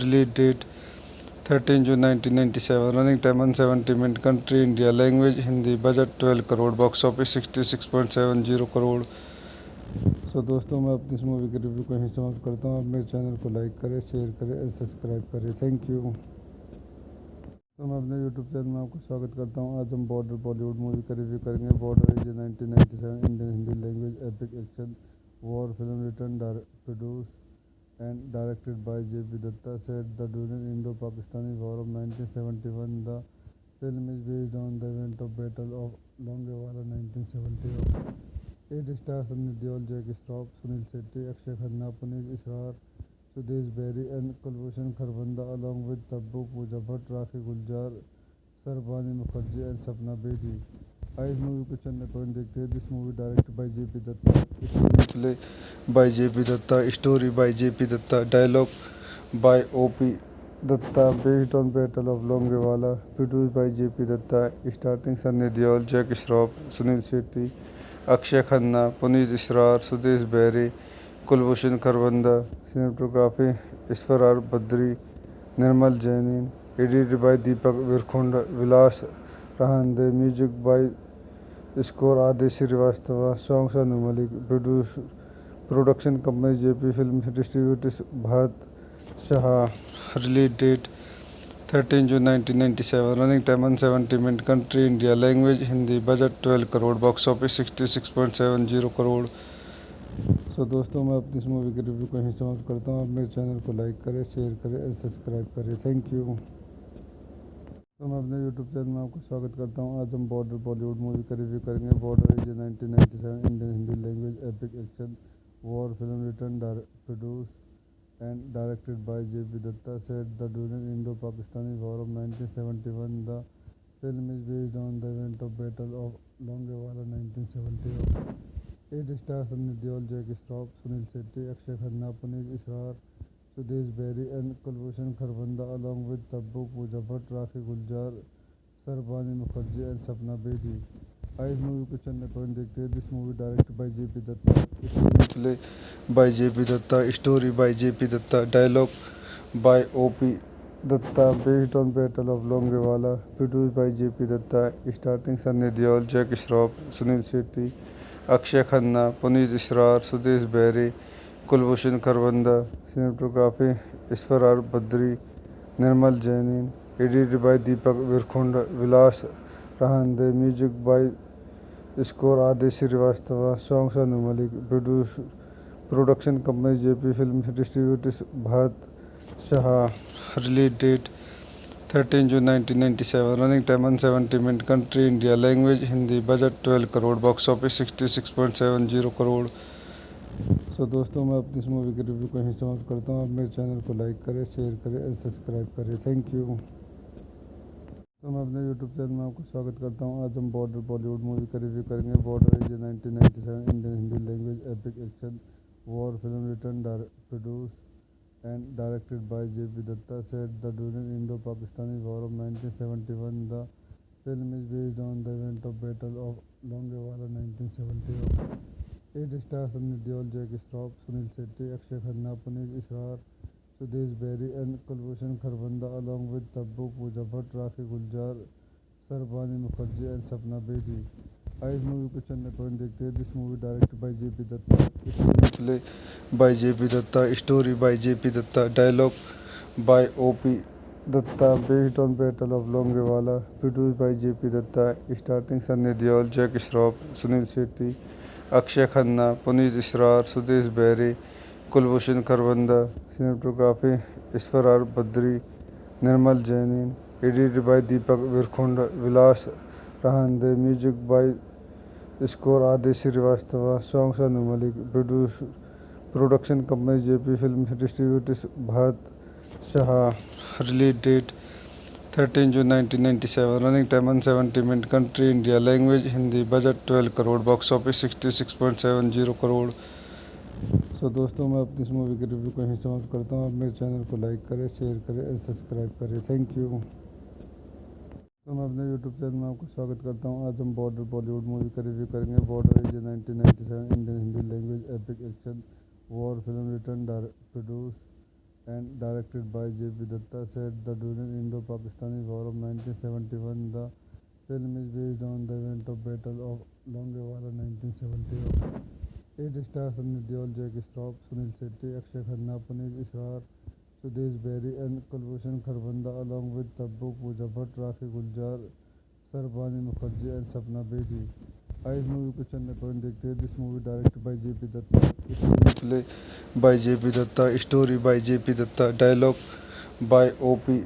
release date 13 June 1997, running time 170 minute, country India, language Hindi, budget 12 crore, box office 66.70 crore. दोस्तों मैं अपनी इस movie के review को यहीं समाप्त करता हूँ। आप मेरे चैनल को लाइक करें, शेयर करें और सब्सक्राइब करें। Thank you. तो मैं अपने यूट्यूब चैनल में आपको स्वागत करता हूँ। आज हम बॉर्डर बॉलीवुड मूवी का रिव्यू करेंगे। Border is 1997 Indian Hindi language epic action war film return produce and directed by J.P. Datta, said that during Indo-Pakistani War of 1971, the film is based on the event of Battle of Longewala 1970. It stars Sunny Deol, Jackie Shroff, Sunil Shetty, Akshay Khanna, Puneet Israr, Sudesh Berry, and Kulbhushan Kharbanda, along with Tabbu Pooja Bhatt, Rakhi Guljar, Sarbani Mukherjee, and Sapna Bedi. इस movie को चंद point देखते हैं. This movie directed by JP Dutta, screen play by JP Dutta, story by JP Dutta, dialogue by O.P. Datta, based on Battle of Longewala, produced by J.P. Datta, starring Sunny Deol, Jackie Shroff, Sunil Shetty, Akshay Khanna, Puneet Israr, Sudesh Berry, Kulbhushan Kharbanda, cinematography Iswarar Badri, Nirmal Jainin, edited by Deepak Virkhund, Vilas Rahande, music by score Adesh Srivastava, songs Anu Malik, production company JP Films, distributors Bharat Shah, release date 13 June 1997, running time 170 minutes, country India, language Hindi, budget 12 crore, box office 66.70 crore. So दोस्तों, मैं अपनी इस movie के review को यहीं समाप्त करता हूँ. आप मेरे चैनल को लाइक करें, शेयर करें और सब्सक्राइब करें. Thank you. तो मैं अपने यूट्यूब चैनल में आपको स्वागत करता हूँ. आज हम बॉर्डर बॉलीवुड मूवी का रिव्यू करेंगे. Border is 1997 Indian Hindi language epic action war film return produce and directed by J.P. Datta, said that during Indo-Pakistani War of 1971, the film is based on the event of Battle of Longewala 1970. It stars Sunny Deol, Jackie Shroff, Sunil Shetty, Akshay Khanna, Puneet Israr, Sudesh Berry, and Kulbhushan Kharbanda, along with Tabbu Pooja Bhatt, Rakhi Guljar, Sarbani Mukherjee, and Sapna Bedi. इस movie को चंद point देखते हैं. This movie directed by JP Dutta, screen play by JP Dutta, story by JP Dutta, dialogue by OP Dutta, based on battle of Longewala, produced by JP Dutta, starting Sunny Deol, Jackie Shroff, Sunil Shetty, Akshaye Khanna, Puneet Issar, Sudesh Berry, Kulbhushan Kharbanda, cinematography ईश्वरार Badri, Nirmal जैनिन, edited by Deepak विरखुंड, Vilas रहांदे, music by score Aadesh Shrivastava, songs Anu Malik, production company JP film, distributors Bharat Shah, release date 13 June 1997, running time 170 minute, country India, language Hindi, budget 12 crore, box office 66.70 crore. So दोस्तों, मैं अपनी इस movie के review को यहीं समाप्त करता हूँ. आप मेरे चैनल को लाइक करें, शेयर करें और सब्सक्राइब करें. Thank you. तो मैं अपने यूट्यूब चैनल में आपको स्वागत करता हूँ. आज हम बॉर्डर बॉलीवुड मूवी का रिव्यू करेंगे. Border is 1997 Indian Hindi language epic action war film return produce and directed by J.P. Datta, said that during Indo-Pakistani War of 1971, the film is based on the event of Battle of Longewala 1970. It stars Sunny Deol, Jackie Shroff, Sunil Shetty, Akshay Khanna, Puneet Israr, Sudesh Berry, and Kulbhushan Kharbanda, along with Tabbu Pooja Bhatt, Rakhi Guljar, Sarbani Mukherjee, and Sapna Bedi. इस movie को चंद point देखते हैं. This movie directed by JP Dutta, screen play by JP Dutta, story by JP Dutta, dialogue by OP Dutta, based on battle of Longewala, produced by JP Dutta, starting Sunny Deol, Jackie Shroff, Sunil Shetty, Akshaye Khanna, Puneet Issar, Sudesh Berry, Kulbhushan Kharbanda, cinematography ईश्वरार Badri, Nirmal जैनिन, edited by Deepak विरखुंड, Vilas रहांदे, music by score Aadesh Shrivastava, songs Anu Malik, production company JP film, distributors Bharat Shah, release date 13 June 1997, running time 170 minute, country India, language Hindi, budget 12 crore, box office 66.70 crore. So दोस्तों, मैं अपनी इस movie के review को यहीं समाप्त करता हूँ. आप मेरे चैनल को लाइक करें, शेयर करें और सब्सक्राइब करें. Thank you. तो मैं अपने यूट्यूब चैनल में आपको स्वागत करता हूँ. आज हम बॉर्डर बॉलीवुड मूवी का रिव्यू करेंगे. Border is 1997 Indian Hindi language epic action war film return produce and directed by J.P. Datta, said that during Indo-Pakistani War of 1971, the film is based on the event of Battle of Longewala 1970. It stars Sunny Deol, Jackie Shroff, Sunil Shetty, Akshay Khanna, Puneet Israr, Sudesh Berry, and Kulbhushan Kharbanda, along with Tabbu Pooja Bhatt, Rakhi Guljar, Sarbani Mukherjee, and Sapna Bedi. आइए इस movie को चंद point देखते हैं। This movie directed by JP Dutta, screen play by JP Dutta, story by JP Dutta, dialogue by OP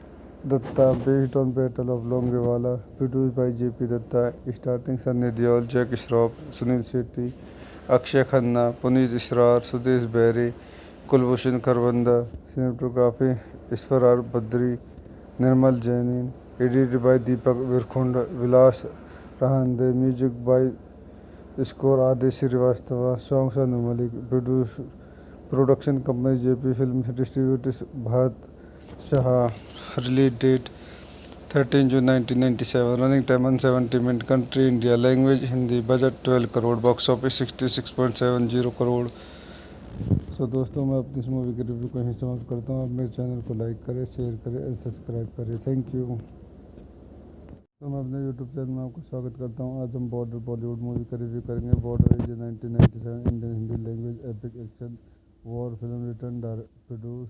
Dutta, based on battle of Longewala, produced by JP Dutta, starting Sunny Deol, Jack Shroff, Sunil Shetty, Akshaye Khanna, Puneet Issar, Sudesh Berry, Kulbhushan Kharbanda, cinematography Ishwar are Badri, Nirmal जैनिन, edited by Deepak विरखुंड, Vilas रहांदे, music by score आदि Shrivastava, songs Anu Malik, production company JP film, distributors Bharat Shah, release date 13 June 1997, running time 170 minute, country India, language Hindi, budget 12 crore, box office 66.70 crore. So दोस्तों, मैं अपनी इस movie के review को यहीं समाप्त करता हूँ। आप मेरे चैनल को लाइक करें, शेयर करें और सब्सक्राइब करें। Thank you. तो मैं अपने यूट्यूब चैनल में आपको स्वागत करता हूँ। आज हम बॉर्डर बॉलीवुड मूवी का रिव्यू करेंगे। Border is 1997 Indian Hindi language epic action war film return produce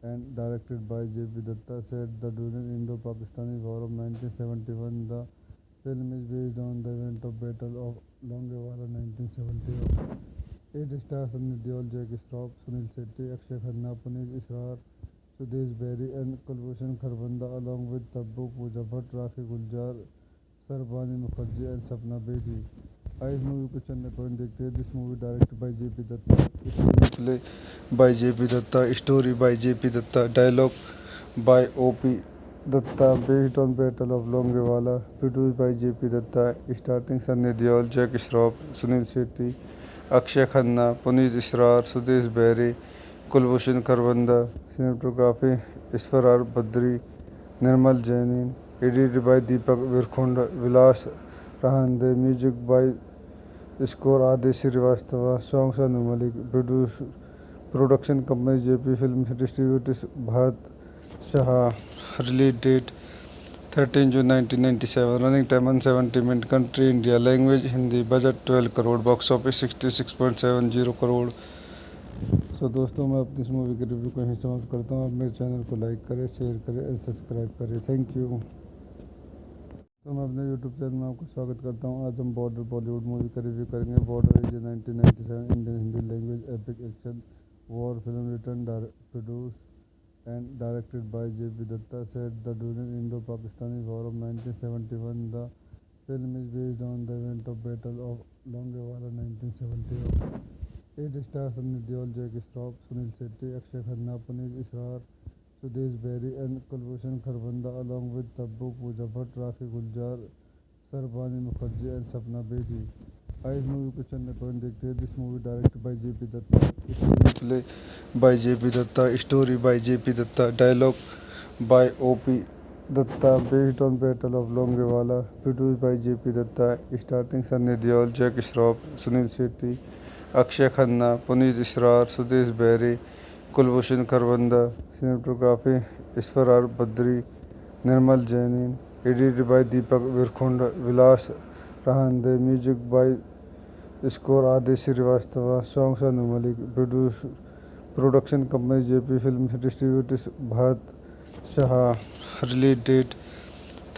and directed by J.P. Datta, set the during Indo-Pakistani War of 1971. The film is based on the event of Battle of Longewala 1971. It stars Sunny Deol, Jackie Shroff, Sunil Shetty, Akshay Khanna, Puneet Israr, Sudesh Berry and Kulbhushan Kharbanda, along with Tabbu, Pooja Bhatt, Rakhi Guljar, Sarbani Mukherjee and Sapna Bedi. आइए इस movie को चंद point देखते हैं। This movie directed by JP Dutta, screen play by JP Dutta, story by JP Dutta, dialogue by OP Dutta, based on battle of Longewala, produced by JP Dutta, starting Sunny Deol, Jack Shroff, Sunil Shetty, Akshaye Khanna, Puneet Issar, Sudesh Berry, Kulbhushan Kharbanda, cinematography Ishwar are Badri, Nirmal जैनिन, edited by Deepak विरखुंड, Vilas रहांदे, music by score आदि Shrivastava, songs Anu Malik, production company JP film, distributors Bharat Shah, release date 13 June 1997, running time 170 minute, country India, language Hindi, budget 12 crore, box office 66.70 crore. So दोस्तों, मैं अपनी इस movie के review को यहीं समाप्त करता हूँ। आप मेरे चैनल को लाइक करें, शेयर करें और सब्सक्राइब करें। Thank you. तो मैं अपने यूट्यूब चैनल में आपको स्वागत करता हूँ। आज हम बॉर्डर बॉलीवुड मूवी का रिव्यू करेंगे। Border is 1997 Indian Hindi language epic action war film return produce and directed by J.P. Datta, set the during Indo-Pakistani War of 1971. The film is based on the event of Battle of Longewala 1971. It stars Sunny Deol, Jackie Shroff, Sunil Shetty, Akshay Khanna, Puneet Israr, Sudesh Berry and Kulbhushan Kharbanda, along with Tabbu, Pooja Bhatt, Rakhi Guljar, Sarbani Mukherjee and Sapna Bedi. आइए इस movie को चंद point देखते हैं। This movie directed by JP Dutta, screen play by JP Dutta, story by JP Dutta, dialogue by OP Dutta, based on battle of Longewala, produced by JP Dutta, starting Sunny Deol, Jack Shroff, Sunil Shetty, Akshaye Khanna, Puneet Issar, Sudesh Berry, Kulbhushan Kharbanda, cinematography Ishwar are Badri, Nirmal जैनिन, edited by Deepak विरखुंड, Vilas रहांदे, music by score आदि Shrivastava, songs Anu Malik, production company JP film, distributors Bharat Shah, release date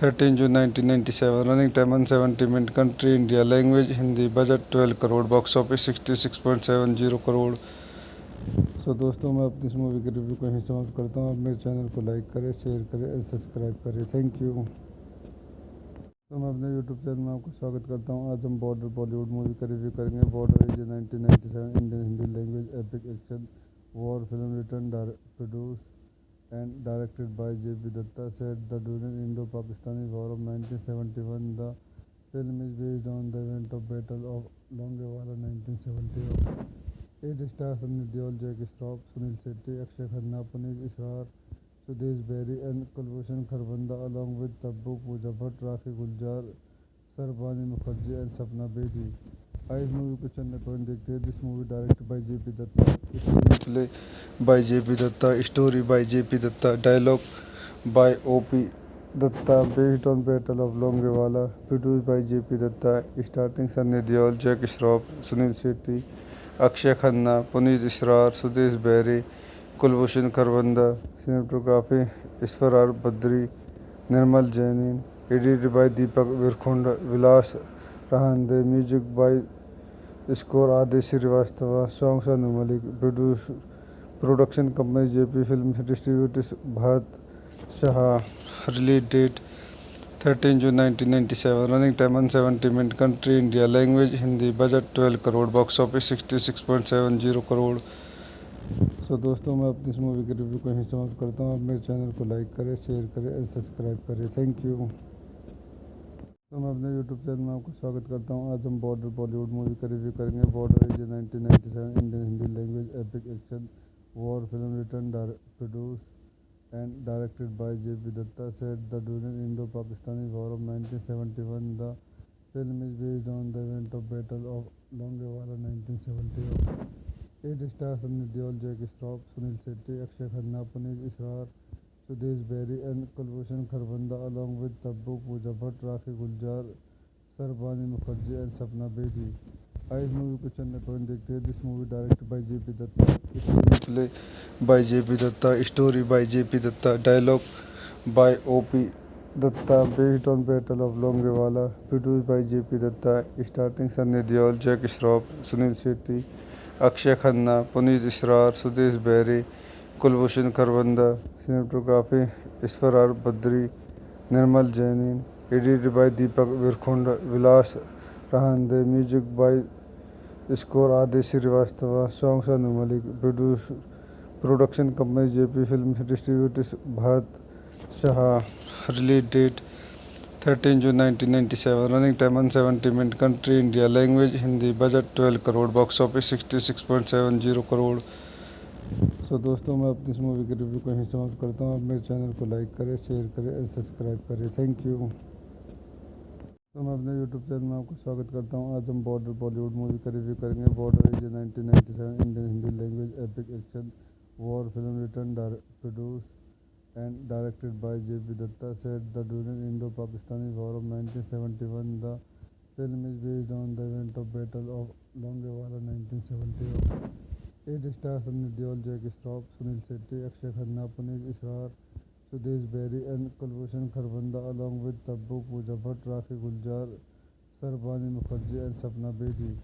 13 June 1997, running time 170 minute, country India, language Hindi, budget 12 crore, box office 66.70 crore. So दोस्तों, मैं अपनी इस movie के review को यहीं समाप्त करता हूँ। आप मेरे चैनल को लाइक करें, शेयर करें और सब्सक्राइब करें। Thank you. तो मैं अपने यूट्यूब चैनल में आपको स्वागत करता हूँ। आज हम बॉर्डर बॉलीवुड मूवी का रिव्यू करेंगे। Border is 1997 Indian Hindi language epic action war film return produce and directed by J.P. Datta, set the during Indo-Pakistani War of 1971. The film is based on the event of Battle of Longewala 1971. It stars Sunny Deol, Jackie Shroff, Sunil Shetty, Akshay Khanna, Puneet Israr, Sudesh Berry and Kulbhushan Kharbanda, along with Tabbu, Pooja Bhatt, Rakhi Guljar, Sarbani Mukherjee and Sapna Bedi. आइए इस movie को चंद point देखते हैं। This movie directed by JP Dutta, screen play by JP Dutta, story by JP Dutta, dialogue by OP Dutta, based on battle of Longewala, produced by JP Dutta, starting Sunny Deol, Jack Shroff, Sunil Shetty, Akshaye Khanna, Puneet Issar, Sudesh Berry, Kulbhushan Kharbanda, cinematography Ishwar are Badri, Nirmal जैनिन, edited by Deepak विरखुंड, Vilas Rahan De, music by score Adi Srivastava, songs Anu Malik, production company JP Films, distributors Bharat Shah, release date 13 June 1997, running time 170 minutes, country India, language Hindi, budget 12 crore, box office 66.70 crore. So दोस्तों मैं अपनी इस movie के review को यहीं समाप्त करता हूँ। आप मेरे चैनल को लाइक करें, शेयर करें और सब्सक्राइब करें। Thank you. तो मैं अपने यूट्यूब चैनल में आपको स्वागत करता हूँ। आज हम बॉर्डर बॉलीवुड मूवी का रिव्यू करेंगे। Border is 1997 Indian Hindi language epic action war film return produce and directed by JP Dutta, set the during इंडो-पाकिस्तानी war of 1971. The film is based on the event of battle of Longewala 1971. It stars Sunny Deol, Jackie Shroff, Sunil Shetty, Akshay Khanna, Puneet Israr, Sudesh Berry and Kulbhushan Kharbanda, along with Tabu, Pooja Bhatt, Rakhi Guljar, Sarbani Mukherjee and Sapna Bedi. इस movie को चंद point देखते हैं। This movie directed by JP Dutta, screenplay by JP Dutta, story by JP Dutta, dialogue by OP Dutta, based on battle of Longewala, produced by JP Dutta, starting Sunny Deol, Jackie Shroff, Sunil Shetty, Akshaye Khanna, Puneet Issar, Sudesh Berry, Kulbhushan Kharbanda, cinematography Ishwar Badri, Nirmal जैनिन, edited by Deepak विरखुंड, Vilas रहांदे, music by score आदि Shrivastava, songs Anu Malik, production company JP films, distributors Bharat Shah, release date 13 June 1997, running time 170 minutes, country India, language Hindi, budget 12 crore, box office 66.70 crore. So दोस्तों मैं अपनी इस movie के review को यहीं समाप्त करता हूँ। आप मेरे चैनल को लाइक करें, शेयर करें और सब्सक्राइब करें। Thank you. तो मैं अपने यूट्यूब चैनल में आपको स्वागत करता हूँ। आज हम बॉर्डर बॉलीवुड मूवी का रिव्यू करेंगे। Border is 1997 Indian Hindi language epic action war film return produce and directed by JP Datta, set the during Indo-Pakistani War of 1971. The film is based on the event of Battle of Longewala 1971. It stars Sunny Deol, Jackie Shroff, Sunil Shetty, Akshay Khanna, Puneet Israr, Sudesh Berry and Kulbhushan Kharbanda, along with Tabu, Pooja Bhatt, Rakhi Guljar, Sarbani Mukherjee and Sapna Bedi.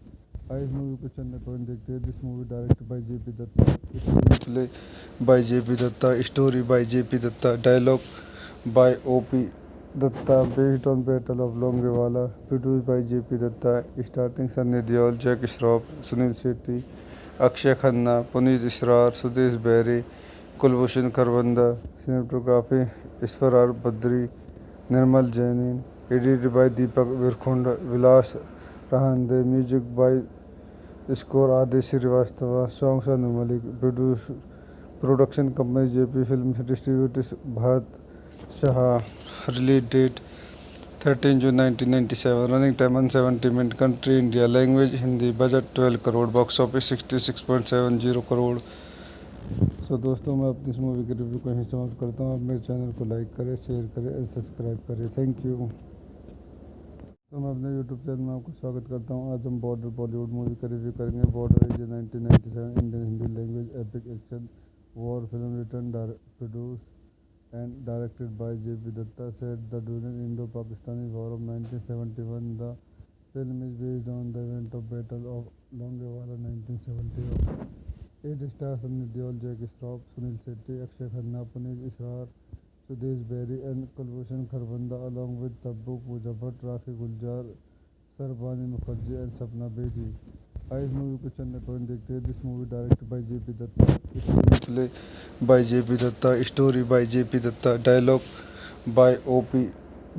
इस movie को चंद point देखते हैं। This movie directed by JP Dutta, screenplay by JP Dutta, story by JP Dutta, dialogue by OP Dutta, based on battle of Longewala, produced by JP Dutta, starting Sunny Deol, Jackie Shroff, Sunil Shetty, Akshaye Khanna, Puneet Issar, Sudesh Berry, Kulbhushan Kharbanda, cinematography Ishwar Badri, Nirmal जैनिन, edited by Deepak विरखुंड, Vilas रहांदे, music by score आदि Shrivastava, songs Anu Malik, production company JP films, distributors Bharat Shah, release date 13 June 1997, running time 170 minute, country India, language Hindi, budget 12 crore, box office 66.70 crore. So दोस्तों मैं अपनी इस movie के review को यहीं समाप्त करता हूँ। आप मेरे चैनल को लाइक करें, शेयर करें और सब्सक्राइब करें। Thank you. तो मैं अपने यूट्यूब चैनल में आपको स्वागत करता हूँ। आज हम बॉर्डर बॉलीवुड मूवी का रिव्यू करेंगे। Border is 1997 Indian Hindi language epic action war film return produce and directed by JP Dutta, set the during इंडो-पाकिस्तानी war of 1971. The film is based on the event of battle of Longewala 1971. It stars Sunny Deol, Jackie Shroff, Sunil Shetty, Akshaye Khanna, Puneet Issar, Sudesh Berry and Kulbhushan Kharbanda, along with Tabu, Pooja Bhatt, Rakhi Guljar, Sarbani Mukherjee and Sapna Bedi. इस movie को चंद point देखते हैं। This movie directed by JP Dutta, screenplay by JP Dutta, story by JP Dutta, dialogue by OP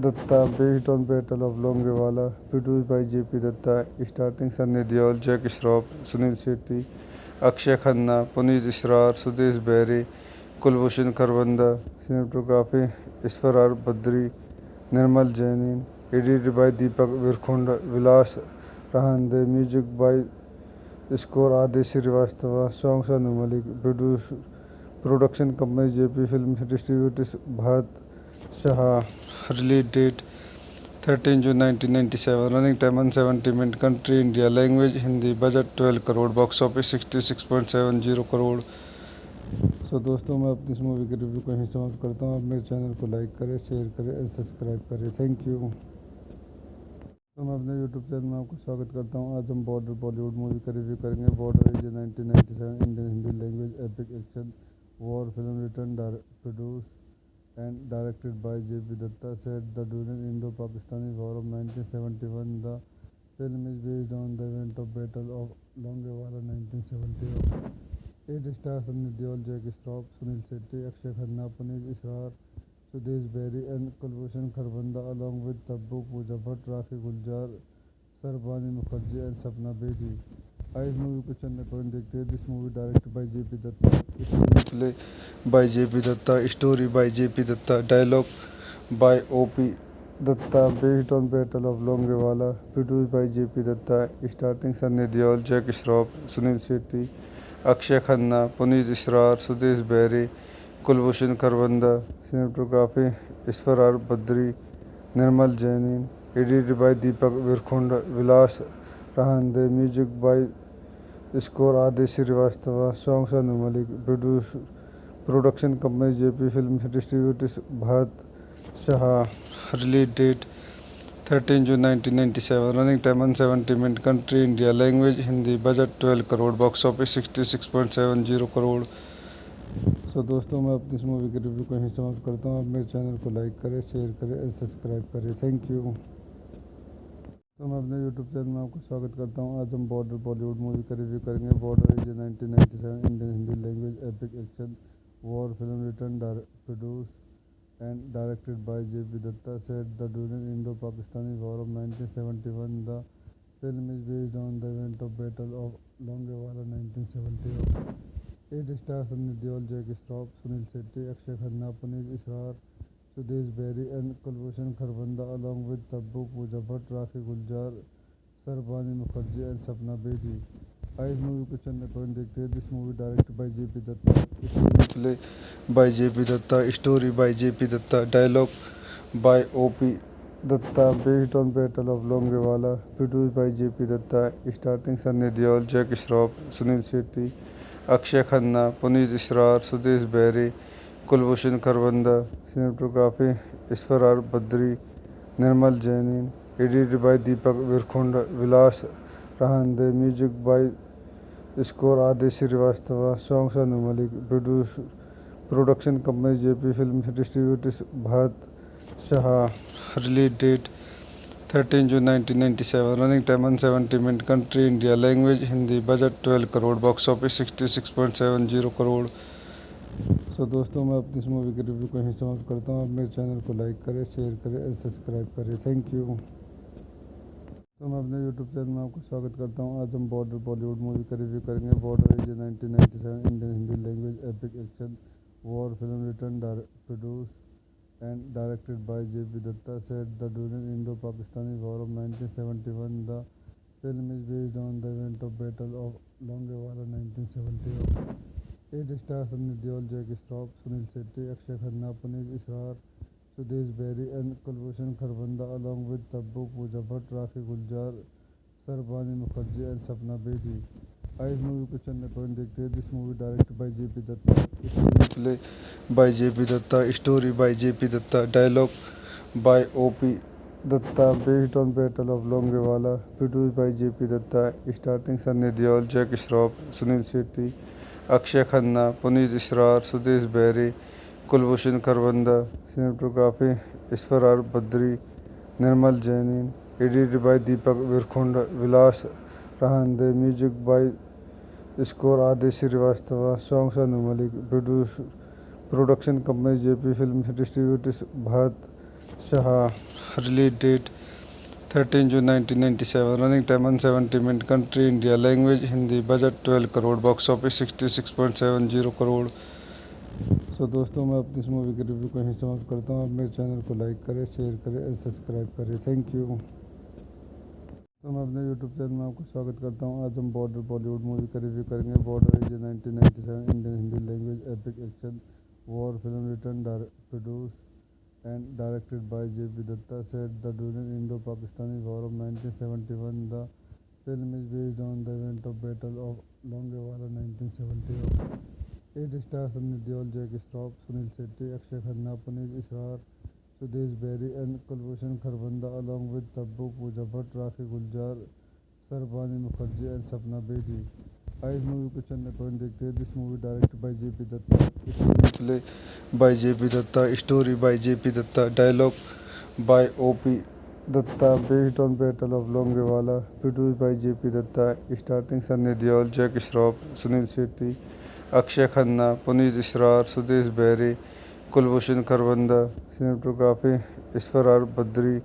Dutta, based on battle of Longewala, produced by JP Dutta, starting Sunny Deol, Jackie Shroff, Sunil Shetty, Akshaye Khanna, Puneet Issar, Sudesh Berry, Kulbhushan Kharbanda, cinematography Ishwar Badri, Nirmal जैनिन, edited by Deepak विरखुंड, Vilas रहांदे, music by score आदि Shrivastava, songs Anu Malik, production company JP films, distributors Bharat Shah, release date 13 June 1997, running time 170 minute, country India, language Hindi, budget 12 crore, box office 66.70 crore. So दोस्तों मैं अपनी इस movie के review को यहीं समाप्त करता हूँ। आप मेरे चैनल को लाइक करें, शेयर करें और सब्सक्राइब करें। Thank you. तो मैं अपने यूट्यूब चैनल में आपको स्वागत करता हूँ। आज हम बॉर्डर बॉलीवुड मूवी का रिव्यू करेंगे। Border is a 1997 Indian Hindi language epic action war film written produce and directed by J P. Datta set the during Indo-Pakistani War of 1971. The film is based on the event of Battle of Longewala 1971. It stars Sunny Deol, Jackie Shroff, Sunil Shetty, Akshay Khanna, Puneet Israr, Sudesh Berry and Kulbhushan Kharbanda along with Tabbu Pooja Bhatt, Rakhi Guljar, Sarbani Mukherjee and Sapna Bedi. इस movie को चलने पर देखते हैं। This movie directed by J P. Dutta, screen play by J P. Dutta, story by J P. Dutta, dialogue by OP. Dutta, based on battle of Longewala, produce by J P. Dutta, starting Sunny Deol, Jackie Shroff, Sunil Shetty, Akshaye Khanna, Puneet Issar, Sudesh Berry, Kulbhushan Kharbanda, cinematography Ishwar are Badri, Nirmal जैनिन, edited by Deepak विरखुंड, Vilas रहांदे, music by score Aadesh Shrivastava, songs Anu Malik, production company JP film, distributors Bharat Shah, release date 13 June 1997, running time 170 minute, country India, language Hindi, budget 12 crore, box office 66.70 crore. So दोस्तों, मैं अपनी इस movie के review को यहीं समाप्त करता हूँ। आप मेरे चैनल को लाइक करें, शेयर करें और सब्सक्राइब करें। Thank you. तो मैं अपने यूट्यूब चैनल में आपको स्वागत करता हूँ। आज हम बॉर्डर बॉलीवुड मूवी का रिव्यू करेंगे। Border is a 1997 Indian Hindi language epic action war film written produce and directed by J P. Datta set the during Indo-Pakistani War of 1971. The film is based on the event of Battle of Longewala 1971. It stars Sunny Deol, Jackie Shroff, Sunil Shetty, Akshay Khanna, Puneet Israr, Sudesh Berry and Kulbhushan Kharbanda along with Tabbu Pooja Bhatt, Rakhi Guljar, Sarbani Mukherjee and Sapna Bedi. इस movie को चलने पर देखते हैं। This movie directed by J P. Dutta, screen play by J P. Dutta, story by J P. Dutta, dialogue by OP. Dutta, based on battle of Longewala, produce by J P. Dutta, starting Sunny Deol, Jackie Shroff, Sunil Shetty, Akshaye Khanna, Puneet Issar, Sudesh Berry, Kulbhushan Kharbanda, cinematography Ishwar are Badri, Nirmal जैनिन, edited by Deepak विरखुंड, Vilas रहांदे, music by score Aadesh Shrivastava, songs Anu Malik, production company JP film, distributors Bharat Shah, release date 13 June 1997, running time 170 minute, country India, language Hindi, budget 12 crore, box office 66.70 crore. So दोस्तों, मैं अपनी इस movie के review को यहीं समाप्त करता हूँ। आप मेरे चैनल को लाइक करें, शेयर करें और सब्सक्राइब करें। Thank you. तो मैं अपने यूट्यूब चैनल में आपको स्वागत करता हूँ। आज हम बॉर्डर बॉलीवुड मूवी का रिव्यू करेंगे। Border is a 1997 Indian Hindi language epic action war film written produce and directed by J P. Datta set the during Indo-Pakistani War of 1971. The film is based on the event of Battle of Longewala 1971. It stars Sunny Deol, Jackie Shroff, Sunil Shetty, Akshay Khanna, Puneet Israr, Sudesh Berry and Kulbhushan Kharbanda along with Tabbu Pooja Bhatt, Rakhi Guljar, Sarbani Mukherjee and Sapna Bedi. इस movie को चलने पर देखते हैं। This movie directed by J P. Dutta, screen play by J P. Dutta, story by J P. Dutta, dialogue by OP. Dutta, based on battle of Longewala, produce by J P. Dutta, starting Sunny Deol, Jackie Shroff, Sunil Shetty, Akshaye Khanna, Puneet Issar, Sudesh Berry, Kulbhushan Kharbanda, cinematography Ishwar are Badri, Nirmal जैनिन, edited by Deepak विरखुंड, Vilas रहांदे, music by score Aadesh Shrivastava, songs Anu Malik, production company JP film, distributors Bharat Shah, release date 13 June 1997, running time 170 minute, country India, language Hindi, budget 12 crore, box office 66.70 crore. So दोस्तों, मैं अपनी इस movie के review को यहीं समाप्त करता हूँ। आप मेरे चैनल को लाइक करें, शेयर करें और सब्सक्राइब करें। Thank you. तो मैं अपने यूट्यूब चैनल में आपको स्वागत करता हूँ। आज हम बॉर्डर बॉलीवुड मूवी का रिव्यू करेंगे। Border is a 1997 Indian Hindi language epic action war film written produce and directed by J P. Datta set the during Indo-Pakistani War of 1971. The film is based on the event of Battle of Longewala 1971. It stars Sunny Deol, Jackie Shroff, Sunil Shetty, Akshay Khanna, Puneet Israr, Sudesh Berry and Kulbhushan Kharbanda along with Tabbu Pooja Bhatt, Rakhi Guljar, Sarbani Mukherjee and Sapna Bedi. आइए इस movie को चंद point देखते हैं. This movie directed by JP Dutta, screen play by JP Dutta, story by JP Dutta, dialogue by O.P. Datta based on Battle of Longewala, produced by J.P. Datta, starting Sunny Deol, Jack Shroff, Sunil Shetty, Akshay Khanna, Puneet Israr, Sudesh Berry, Kulbhushan Kharbanda, cinematography Iswarar Badri,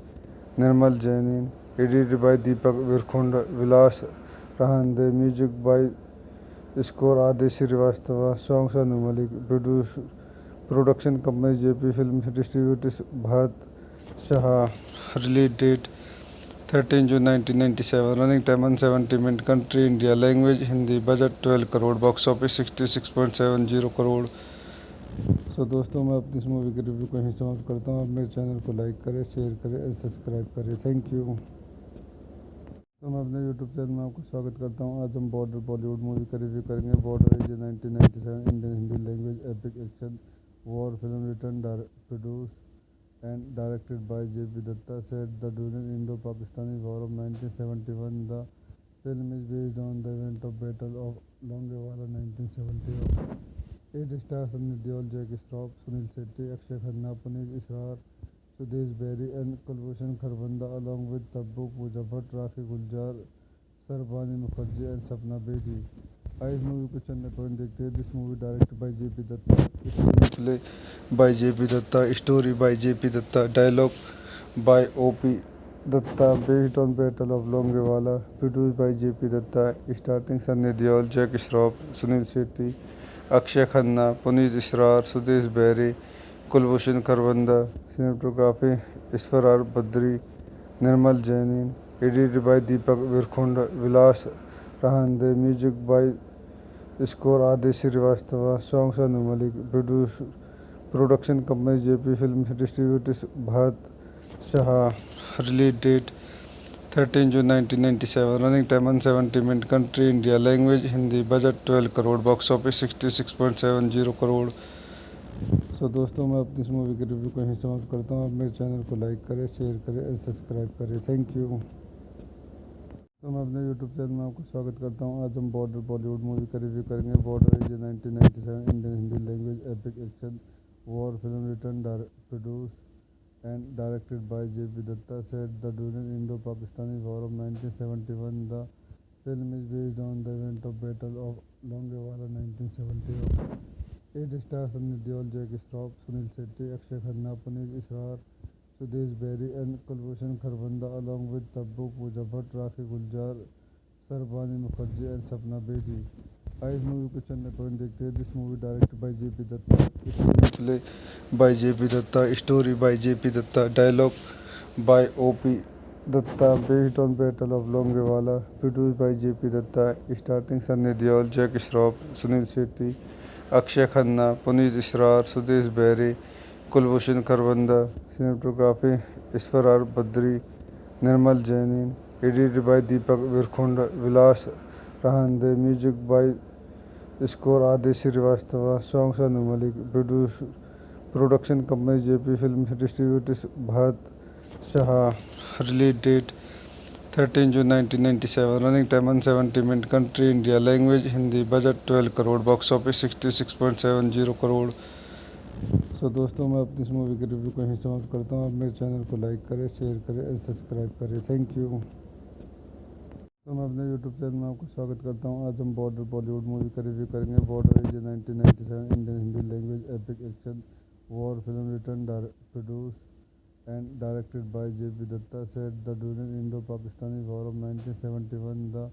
Nirmal Jainin, edited by Deepak Virkhund, Vilas Rahande, music by score Adesh Srivastava, songs Anu Malik, production company JP Films, distributors Bharat Shah, release date 13 June 1997, running time 170 minutes, country India, language Hindi, budget 12 crore, box office 66.70 crore. दोस्तों मैं अपनी इस movie के review को यहीं समाप्त करता हूँ. आप मेरे चैनल को लाइक करें, शेयर करें और सब्सक्राइब करें. Thank you. तो मैं अपने यूट्यूब चैनल में आपको स्वागत करता हूँ. आज हम बॉर्डर बॉलीवुड मूवी का रिव्यू करेंगे. Border is 1997 Indian Hindi language epic action war film return produce and directed by J.P. Datta, set the during Indo-Pakistani War of 1971. The film is based on the event of Battle of Longewala 1971. It stars Sunny Deol, Jack Shroff, Sunil Shetty, Akshay Khanna, Puneet Israr, Sudesh Berry and Kulbhushan Kharbanda along with Tabbu Pooja Bhatt, Rakhi Guljar, Sarbani Mukherjee and Sapna Bedi. आइए इस movie को चंद point देखते हैं. This movie directed by JP Dutta, screen play by JP Dutta, story by JP Dutta, dialogue by OP Dutta based on battle of Longewala, produced by JP Dutta, starting Sunny Deol, Jack Shroff, Sunil Shetty, Akshaye Khanna, Puneet Issar, Sudesh Berry, Kulbhushan Kharbanda, cinematography ईश्वरार Badri, Nirmal जैनिन, edited by Deepak विरखुंड, Vilas Rahande, music by score Adesh Srivastava, songs Anu Malik, production company JP Films, distributors Bharat Shah, release date 13 June 1997, running time 170 minutes, country India, language Hindi, budget 12 crore, box office 66.70 crore. दोस्तों मैं अपनी इस movie के review को यहीं समाप्त करता हूँ. आप मेरे चैनल को लाइक करें, शेयर करें और सब्सक्राइब करें. Thank you. तो मैं अपने यूट्यूब चैनल में आपको स्वागत करता हूँ. आज हम बॉर्डर बॉलीवुड मूवी का रिव्यू करेंगे. Border is 1997 Indian Hindi language epic action war film return produce and directed by JP Dutta, set the during इंडो-पाकिस्तानी war of 1971. The film is based on the event of battle of Longewala 1971. It stars Sunny Deol, Jack Shroff, Sunil Shetty, Akshaye Khanna, Puneet Issar, Sudesh Berry and Kulbhushan Kharbanda along with Tabbu Pooja Bhatt, Rakhi Guljar, Sarbani Mukherjee and Sapna Bedi. आइए इस movie को चंद point देखते हैं. This movie directed by JP Dutta, screen play by JP Dutta, story by JP Dutta, dialogue by OP Dutta based on battle of Longewala, produced by JP Dutta, starting Sunny Deol, Jack Shroff, Sunil Shetty, Akshaye Khanna, Puneet Issar, Sudesh Berry, Kulbhushan Kharbanda, cinematography Iswarar Badri, Nirmal Jainin, edited by Deepak Virkhund, Vilas Rahande, music by score Adesh Srivastava, songs Anu Malik, production company JP Films, distributors Bharat Shah, release date 13 June 1997, running time 170 minutes, country India, language Hindi, budget 12 crore, box office 66.70 crore. दोस्तों मैं अपनी इस movie के review को यहीं समाप्त करता हूँ. आप मेरे चैनल को लाइक करें, शेयर करें और सब्सक्राइब करें. Thank you. तो मैं अपने यूट्यूब चैनल में आपको स्वागत करता हूँ. आज हम बॉर्डर बॉलीवुड मूवी का रिव्यू करेंगे. Border is 1997 Indian Hindi language epic action war film return produce and directed by JP Dutta, set the during इंडो-पाकिस्तानी war of 1971. The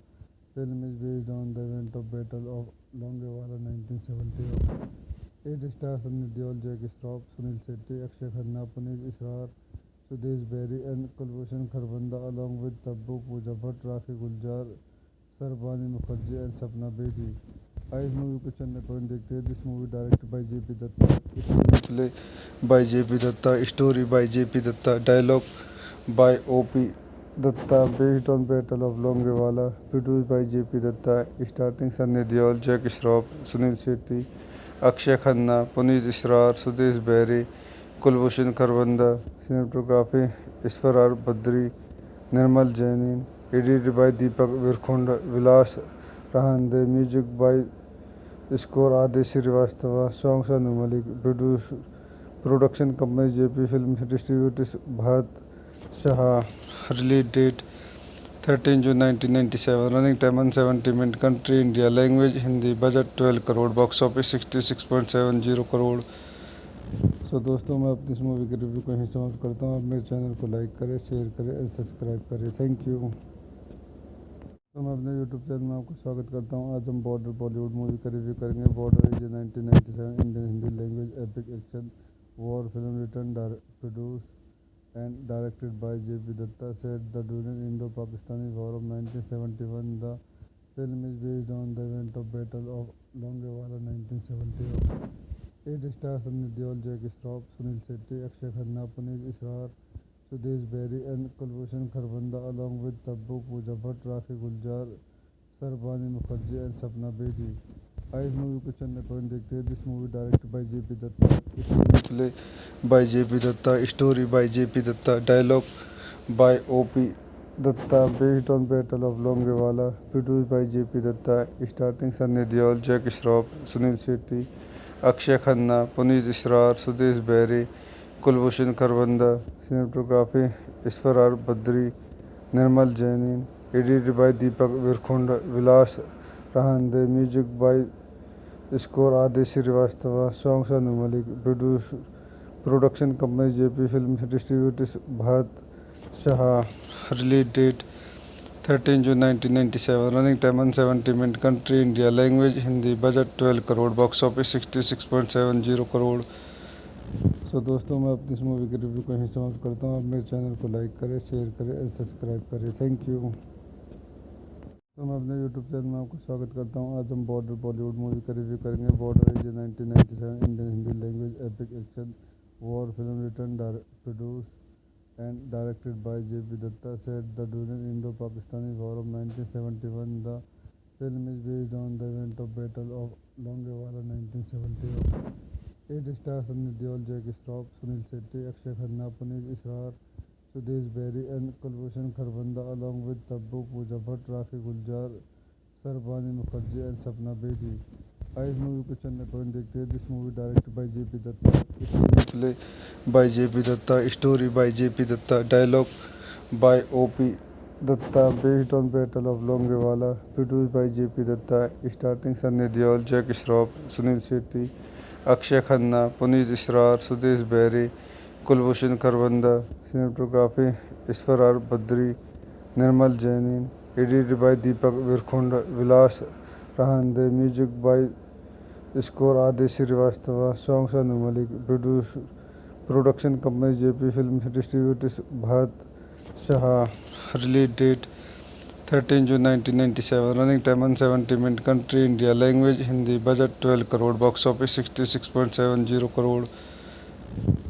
film is based on the event of battle of Longewala 1971. It stars Sunny Deol, Jack Shroff, Sunil Shetty, Akshay Khanna, Puneet Israr, Sudesh Berry and Kulbhushan Kharbanda along with Tabbu Pooja Bhatt, Rakhi Guljar, Sarbani Mukherjee and Sapna Bedi. आइए इस movie को चंद point देखते हैं. This movie directed by JP Dutta, screen play by JP Dutta, story by JP Dutta, dialogue by OP Dutta based on battle of Longewala, produced by JP Dutta, starting Sunny Deol, Jack Shroff, Sunil Shetty, Akshaye Khanna, Puneet Issar, Sudesh Berry, Kulbhushan Kharbanda, cinematography Iswarar Badri, Nirmal Jainin, edited by Deepak Virkhunda, Vilas Rahande, music by score Adi Srivastava, songs are Malik, production company JP Films, distributors Bharat Shah, release date 13 June 1997, running time 170 minutes, country India, language Hindi, budget 12 crore, box office 66.70 crore. So दोस्तों, मैं अपनी इस movie के review को यहीं समाप्त करता हूँ। आप मेरे चैनल को लाइक करें, शेयर करें और सब्सक्राइब करें। Thank you. तो मैं अपने यूट्यूब चैनल में आपको स्वागत करता हूँ। आज हम बॉर्डर बॉलीवुड मूवी का रिव्यू करेंगे। Border is 1997 Indian Hindi language epic action war film written produce and directed by JP Dutta, set the during Indo Pakistani war of 1971। The film is based on the event of battle of Longewala 1971। It stars Sunny Deol, Jackie Shroff, Sunil Shetty, Akshay Khanna, Puneet Israr, Sudesh Berry and Kulbhushan Kharbanda, along with Tabbu, Pooja Bhatt, Rakhi Guljar, Sarbani Mukherjee and Sapna Bedi. इस movie को चंद point देखते हैं। This movie directed by JP Dutta, screenplay by JP Dutta, story by JP Dutta, dialogue by OP Dutta, based on battle of Longewala, produced by JP Dutta, starting Sunny Deol, Jackie Shroff, Sunil Shetty, Akshaye Khanna, Puneet Issar, Sudesh Berry, Kulbhushan Kharbanda, cinematography ईश्वरार Badri, Nirmal जैनिन, edited by Deepak विरखुंड, Vilas रहांदे, music by score आदि Shrivastava, songs are Malik, production company JP film, distributors Bharat Shah, release date 13 June 1997, running time 170 minutes, country India, language Hindi, budget 12 crore, box office 66.70 crore. So दोस्तों, मैं अपनी इस movie के review को यहीं समाप्त करता हूँ। आप मेरे चैनल को लाइक करें, शेयर करें और सब्सक्राइब करें। Thank you. तो मैं अपने यूट्यूब चैनल में आपको स्वागत करता हूँ। आज हम बॉर्डर बॉलीवुड मूवी का रिव्यू करेंगे। Border is 1997 Indian Hindi language epic action war film written produce and directed by JP Datta, set the during Indo-Pakistani War of 1971. The film is based on the event of Battle of Longewala 1971. It stars Sunny Deol, Jackie Shroff, Sunil Shetty, Akshay Khanna, Puneet Israr, Sudesh Berry and Kulbhushan Kharbanda, along with Tabbu, Pooja Bhatt, Rakhi Guljar, Sarbani Mukherjee and Sapna Bedi. इस movie को चंद point देखते हैं। This movie directed by JP Dutta, screenplay by JP Dutta, story by JP Dutta, dialogue by OP Dutta, based on battle of Longewala, produced by JP Dutta, starting Sunny Deol, Jackie Shroff, Sunil Shetty, Akshaye Khanna, Puneet Issar, Sudesh Berry, Kulbhushan Kharbanda, cinematography ईश्वरार Badri, Nirmal जैनिन, edited by Deepak विरखुंड, Vilas रहांदे, music by score आदि Shrivastava, songs are Malik, production company JP film, distributors Bharat Shah, release date 13 June 1997, running time 170 minutes, country India, language Hindi, budget 12 crore, box office 66.70 crore.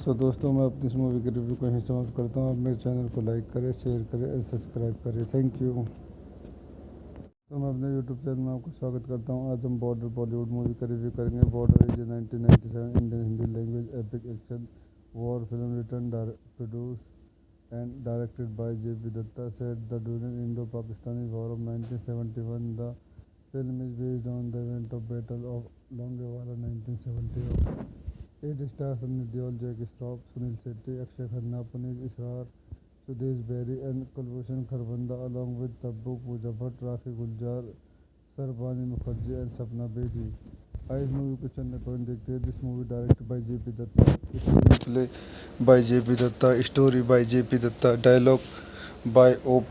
So दोस्तों, मैं अपनी इस movie के review को यहीं समाप्त करता हूँ। आप मेरे चैनल को लाइक करें, शेयर करें और सब्सक्राइब करें। Thank you. तो मैं अपने यूट्यूब चैनल में आपको स्वागत करता हूँ। आज हम बॉर्डर बॉलीवुड मूवी का रिव्यू करेंगे। Border is 1997 Indian Hindi language epic action war film written produce and directed by JP Dutta, set the during Indo Pakistani war of 1971. The film is based on the event of battle of Longewala 1971. It stars Sunny Deol, Jackie Shroff, Sunil Shetty, Akshay Khanna, Puneet Israr, Sudesh Berry and Kulbhushan Kharbanda, along with Tabbu, Pooja Bhatt, Rakhi Guljar, Sarbani Mukherjee and Sapna Bedi. इस movie को चंद point देखते हैं। This movie directed by JP Dutta, screenplay by JP Dutta, story by JP Dutta, dialogue by OP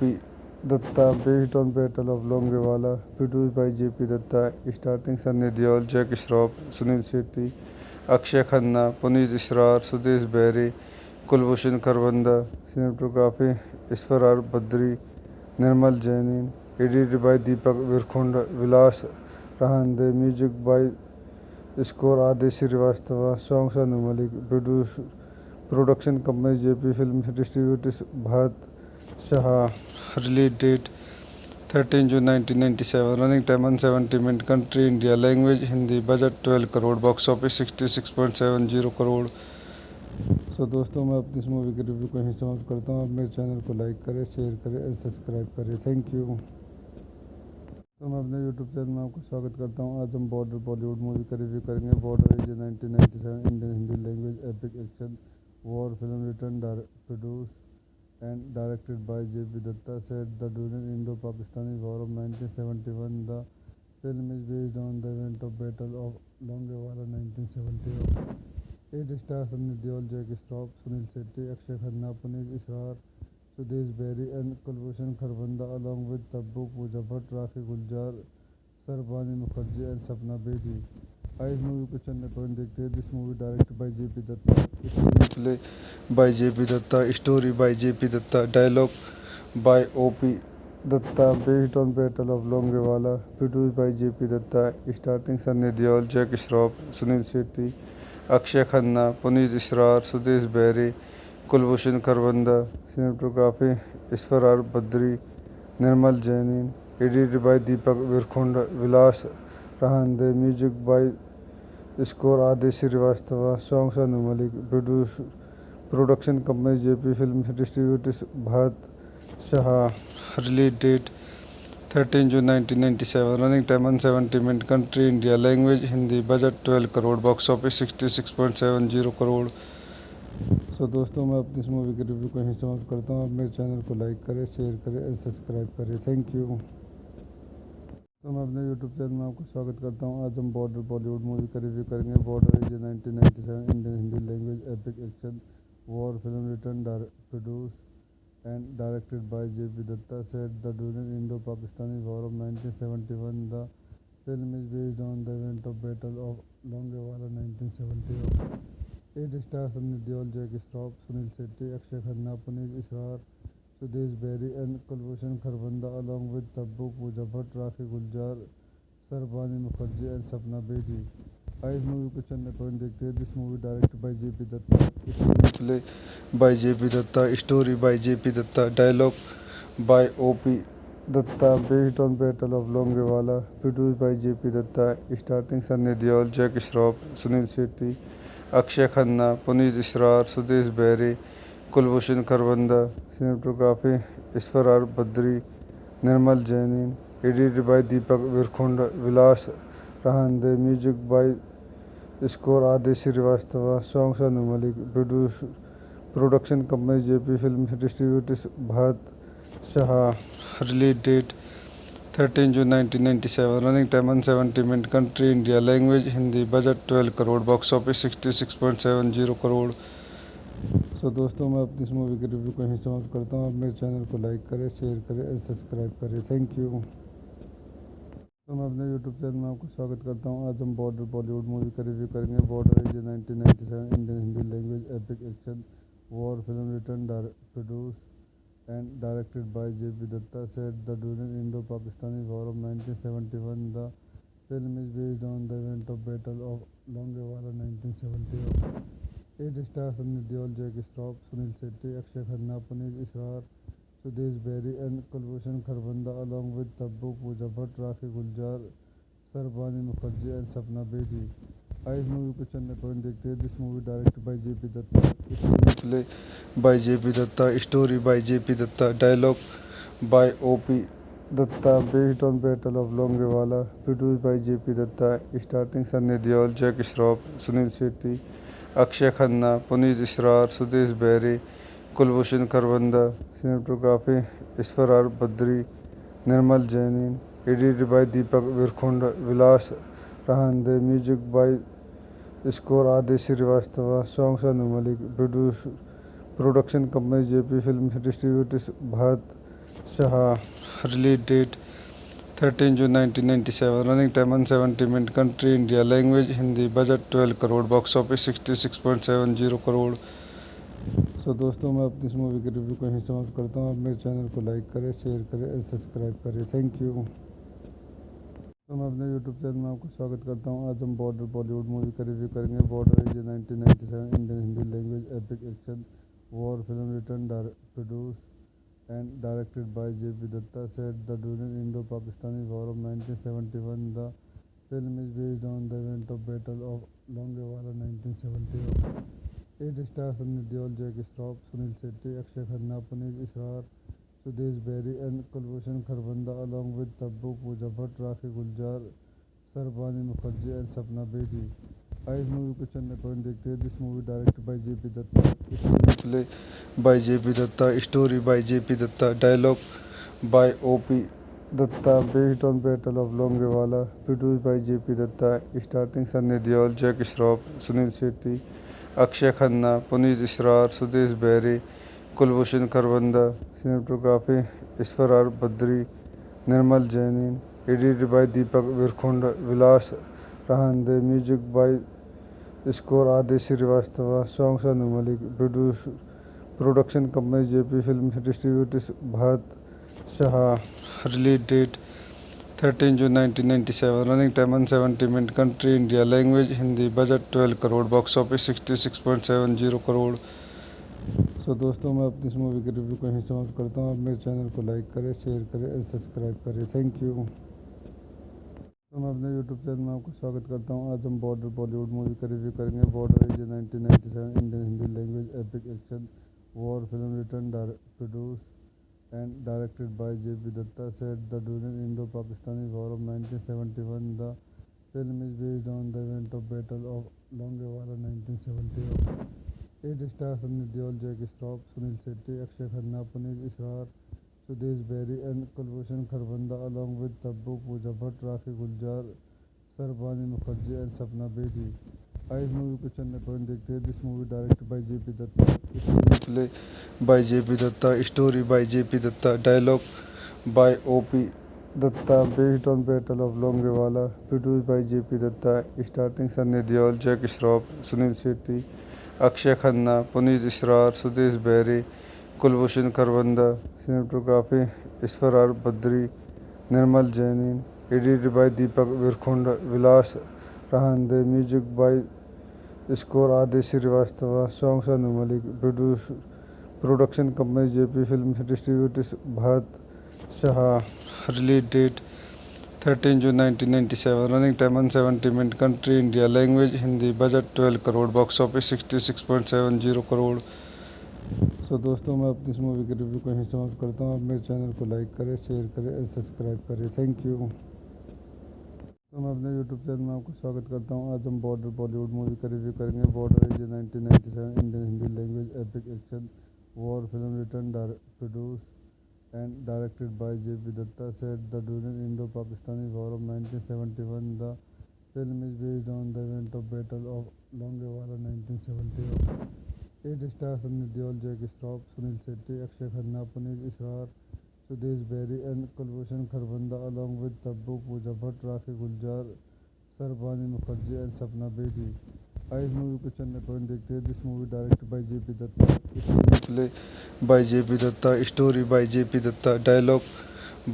Dutta, based on battle of Longewala, produced by JP Dutta, starting Sunny Deol, Jackie Shroff, Sunil Shetty, Akshaye Khanna, Puneet Issar, Sudesh Berry, Kulbhushan Kharbanda, cinematography ईश्वरार Badri, Nirmal जैनिन, edited by Deepak विरखुंड, Vilas रहांदे, music by score आदि Shrivastava, songs are Malik, production company JP film, distributors Bharat Shah, release date 13 June 1997, running time 170 minutes, country India, language Hindi, budget 12 crore, box office 66.70 crore. So दोस्तों, मैं अपनी इस movie के review को यहीं समाप्त करता हूँ। आप मेरे चैनल को लाइक करें, शेयर करें और सब्सक्राइब करें। Thank you. तो मैं अपने यूट्यूब चैनल में आपका स्वागत करता हूँ। आज हम बॉर्डर बॉलीवुड मूवी का रिव्यू करेंगे। Border is 1997 Indian Hindi language epic action war film return produce and directed by J.P. Datta, set the during Indo-Pakistani War of 1971. The film is based on the event of Battle of Longewala 1971. It stars Sunny Deol, Jackie Shroff, Sunil Shetty, Akshay Khanna, Puneet Israr, Sudesh Berry and Kulbhushan Kharbanda along with Tabu Pooja Bhatt, Rakhi Guljar, Sarbani Mukherjee and Sapna Bedi. इस movie को चंद point देखते हैं। This movie directed by JP Dutta, screen play by JP Dutta, story by JP Dutta, dialogue by OP Dutta, based on battle of Longewala, produce by JP Dutta, starting Sunny Deol, Jackie Shroff, Sunil Shetty, Akshaye Khanna, Puneet Issar, Sudesh Berry, Kulbhushan Kharbanda, cinematography Ishwar Badri, Nirmal जैनिन, edited by Deepak विरखुंड, Vilas रहांदे, music by score Aadesh Shrivastava, songs Anu Malik, production company JP film, distributors Bharat Shah, release date 13 June 1997, running time 170 minute, country India, language Hindi, budget 12 crore, box office 66.70 crore. So दोस्तों, मैं अपनी इस movie के review को यहीं समाप्त करता हूँ। आप मेरे चैनल को लाइक करें, शेयर करें और सब्सक्राइब करें। Thank you. तो मैं अपने यूट्यूब चैनल में आपका स्वागत करता हूँ। आज हम बॉर्डर बॉलीवुड मूवी का रिव्यू करेंगे। Border is 1997 Indian Hindi language epic action war film return produce and directed by J.P. Datta, set the during Indo-Pakistani War of 1971. The film is based on the event of Battle of Longewala 1971. It stars Sunny Deol, Jackie Shroff, Sunil Shetty, Akshay Khanna, Puneet Israr, Sudesh Berry and Kulbhushan Kharbanda along with Tabu Pooja Bhatt, Rakhi Guljar, Sarbani Mukherjee and Sapna Bedi. इस movie को चंद point देखते हैं। This movie directed by JP Dutta, screen play by JP Dutta, story by JP Dutta, dialogue by OP Dutta, based on battle of Longewala, produce by JP Dutta, starting Sunny Deol, Jackie Shroff, Sunil Shetty, Akshaye Khanna, Puneet Issar, Sudesh Berry, Kulbhushan Kharbanda, cinematography Ishwar Badri, Nirmal जैनिन, edited by Deepak विरखुंड, Vilas रहांदे, music by score Aadesh Shrivastava, songs Anu Malik, production company JP film, distributors Bharat Shah, release date 13 June 1997, running time 170 minute, country India, language Hindi, budget 12 crore, box office 66.70 crore. So दोस्तों, मैं अपनी इस movie के review को यहीं समाप्त करता हूँ। आप मेरे चैनल को लाइक करें, शेयर करें और सब्सक्राइब करें। Thank you. तो मैं अपने यूट्यूब चैनल में आपका स्वागत करता हूँ। आज हम बॉर्डर बॉलीवुड मूवी का रिव्यू करेंगे। Border is 1997 Indian Hindi language epic action war film return produce and directed by J.P. Datta, set the during Indo-Pakistani War of 1971. The film is based on the event of Battle of Longewala 1971. It stars Sunny Deol, Jackie Shroff, Sunil Shetty, Akshay Khanna, Puneet Israr, Sudesh Berry and Kulbhushan Kharbanda along with Tabu Pooja Bhatt, Rakhi Guljar, Sarbani Mukherjee and Sapna Bedi. इस movie को चंद point देखते हैं। This movie directed by JP Dutta, screen play by JP Dutta, story by JP Dutta, dialogue by OP Dutta, based on battle of Longewala, produce by JP Dutta, starting Sunny Deol, Jackie Shroff, Sunil Shetty, Akshaye Khanna, Puneet Issar, Sudesh Berry, Kulbhushan Kharbanda, cinematography Ishwar Badri, Nirmal जैनिन, edited by Deepak विरखुंड, Vilas रहांदे, music by score Aadesh Shrivastava, songs Anu Malik, production company JP film, distributors Bharat Shah, release date 13 June 1997, running time 170 minute, country India, language Hindi, budget 12 crore, box office 66.70 crore. So दोस्तों, मैं अपनी इस movie के review को यहीं समाप्त करता हूँ। आप मेरे चैनल को लाइक करें, शेयर करें और सब्सक्राइब करें। Thank you. तो मैं अपने यूट्यूब चैनल में आपका स्वागत करता हूँ। आज हम बॉर्डर बॉलीवुड मूवी का रिव्यू करेंगे। Border is 1997 Indian Hindi language epic action war film return produce and directed by J.P. Datta, set the during Indo-Pakistani War of 1971. The film is based on the event of Battle of Longewala 1971. It stars Sunny Deol, Jackie Shroff, Sunil Shetty, Akshay Khanna, Puneet Israr, Sudesh Berry and Kulbhushan Kharbanda along with Tabbu, Pooja Bhatt, Rakhi Guljar, Sarbani Mukherjee and Sapna Bedi. इस movie को चंद point देखते हैं. This movie directed by JP Dutta, screen play by JP Dutta, story by JP Dutta, dialogue by OP Dutta, based on battle of Longewala, produce by JP Dutta, starting Sunny Deol, Jackie Shroff, Sunil Shetty, Akshaye Khanna, Puneet Issar, Sudesh Berry, Kulbhushan Kharbanda, cinematography Ishwar are Badri, Nirmal जैनिन, edited by Deepak विरखुंड, Vilas रहांदे, music by score Aadesh Shrivastava, songs Anu Malik, production company JP film, distributors Bharat Shah, release date 13 June 1997, running time 170 minute, country India, language Hindi, budget 12 crore, box office 66.70 crore. So दोस्तों, मैं अपनी इस movie के review को यहीं समाप्त करता हूँ. आप मेरे चैनल को लाइक करें, शेयर करें और सब्सक्राइब करें. Thank you. तो मैं अपने यूट्यूब चैनल में आपको स्वागत करता हूँ. आज हम बॉर्डर बॉलीवुड मूवी का रिव्यू करेंगे. Border is 1997 Indian Hindi language epic action war film return produce and directed by J.P. Datta, set the during Indo-Pakistani War of 1971. The film is based on the event of Battle of Longewala 1971. It stars Sunny Deol, Jackie Shroff, Sunil Shetty, Akshay Khanna, Puneet Israr, Sudesh Berry and Kulbhushan Kharbanda along with Tabbu, Pooja Bhatt, Rakhi Guljar, Sarbani Mukherjee and Sapna Bedi. इस movie को चंद point देखते हैं. This movie directed by JP Dutta, screen play by JP Dutta, story by JP Dutta, dialogue by OP Dutta, based on battle of Longewala, produce by JP Dutta, starting Sunny Deol, Jackie Shroff, Sunil Shetty, Akshaye Khanna, Puneet Issar, Sudesh Berry, Kulbhushan Kharbanda, cinematography Ishwar are Badri, Nirmal जैनिन, edited by Deepak विरखुंड, Vilas रहांदे, music by score Aadesh Shrivastava, songs Anu Malik, production company JP film, distributors Bharat Shah, release date 13 June 1997, running time 170 minute, country India, language Hindi, budget 12 crore, box office 66.70 crore. So दोस्तों, मैं अपनी इस movie के review को यहीं समाप्त करता हूँ. आप मेरे चैनल को लाइक करें, शेयर करें और सब्सक्राइब करें. Thank you. तो मैं अपने यूट्यूब चैनल में आपको स्वागत करता हूँ. आज हम बॉर्डर बॉलीवुड मूवी का रिव्यू करेंगे. Border is 1997 Indian Hindi language epic action war film return produce and directed by J.P. Datta, set the during Indo-Pakistani War of 1971. The film is based on the event of Battle of Longewala 1971. It stars Sunny Deol, Jackie Shroff, Sunil Shetty, Akshay Khanna, Puneet Israr, Sudesh Berry and Kulbhushan Kharbanda along with Tabbu, Pooja Bhatt, Rakhi Guljar, Sarbani Mukherjee and Sapna Bedi. इस movie को चंद point देखते हैं. This movie directed by JP Dutta, screen play by JP Dutta, story by JP Dutta, dialogue